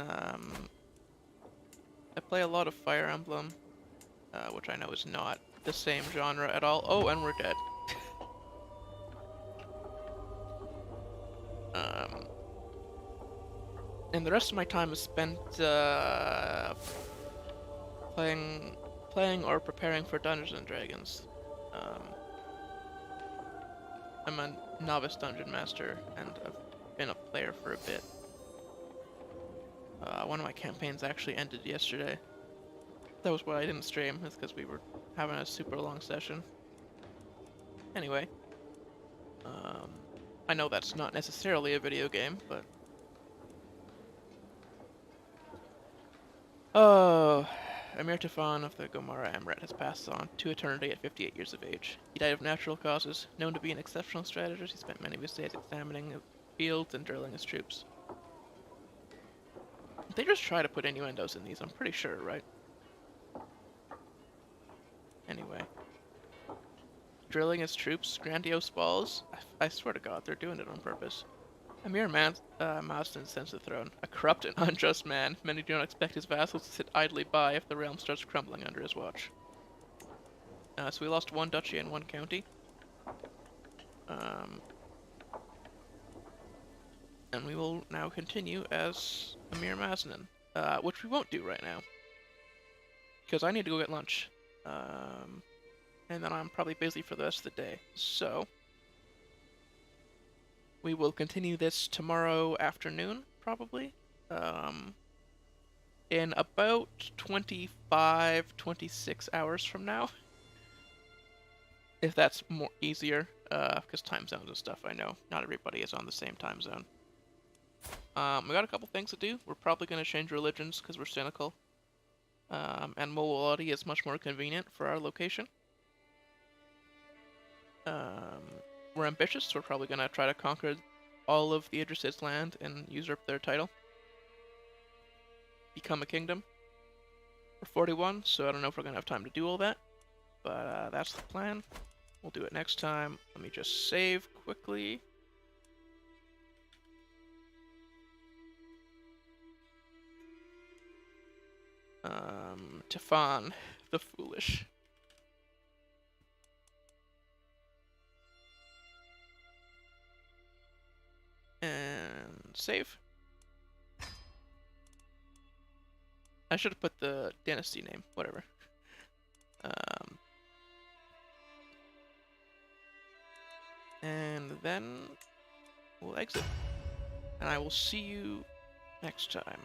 I play a lot of Fire Emblem, which I know is not the same genre at all. Oh, and we're dead. And the rest of my time is spent playing or preparing for Dungeons and Dragons. I'm a novice dungeon master, and I've been a player for a bit. One of my campaigns actually ended yesterday. That was why I didn't stream, is because we were having a super long session. Anyway, I know that's not necessarily a video game, but... Oh, Emir Tufan of the Ghomara Emirate has passed on to eternity at 58 years of age. He died of natural causes. Known to be an exceptional strategist, he spent many of his days examining fields and drilling his troops. They just try to put innuendos in these, I'm pretty sure, right? Anyway. Drilling his troops, grandiose balls. I swear to God, they're doing it on purpose. Emir Mazdan ascends the throne. A corrupt and unjust man. Many do not expect his vassals to sit idly by if the realm starts crumbling under his watch. So we lost one duchy and one county. And we will now continue as Emir Mazdan, which we won't do right now. Because I need to go get lunch. And then I'm probably busy for the rest of the day. So, we will continue this tomorrow afternoon, probably. In about 25, 26 hours from now. If that's more easier, because time zones and stuff, I know not everybody is on the same time zone. We got a couple things to do. We're probably going to change religions because we're cynical. And mobility is much more convenient for our location. We're ambitious, so we're probably going to try to conquer all of the Idrisid's land and usurp their title. Become a kingdom. We're 41, so I don't know if we're going to have time to do all that. But that's the plan. We'll do it next time. Let me just save quickly. Tufan the Foolish. And save. I should have put the dynasty name, whatever. And then we'll exit. And I will see you next time.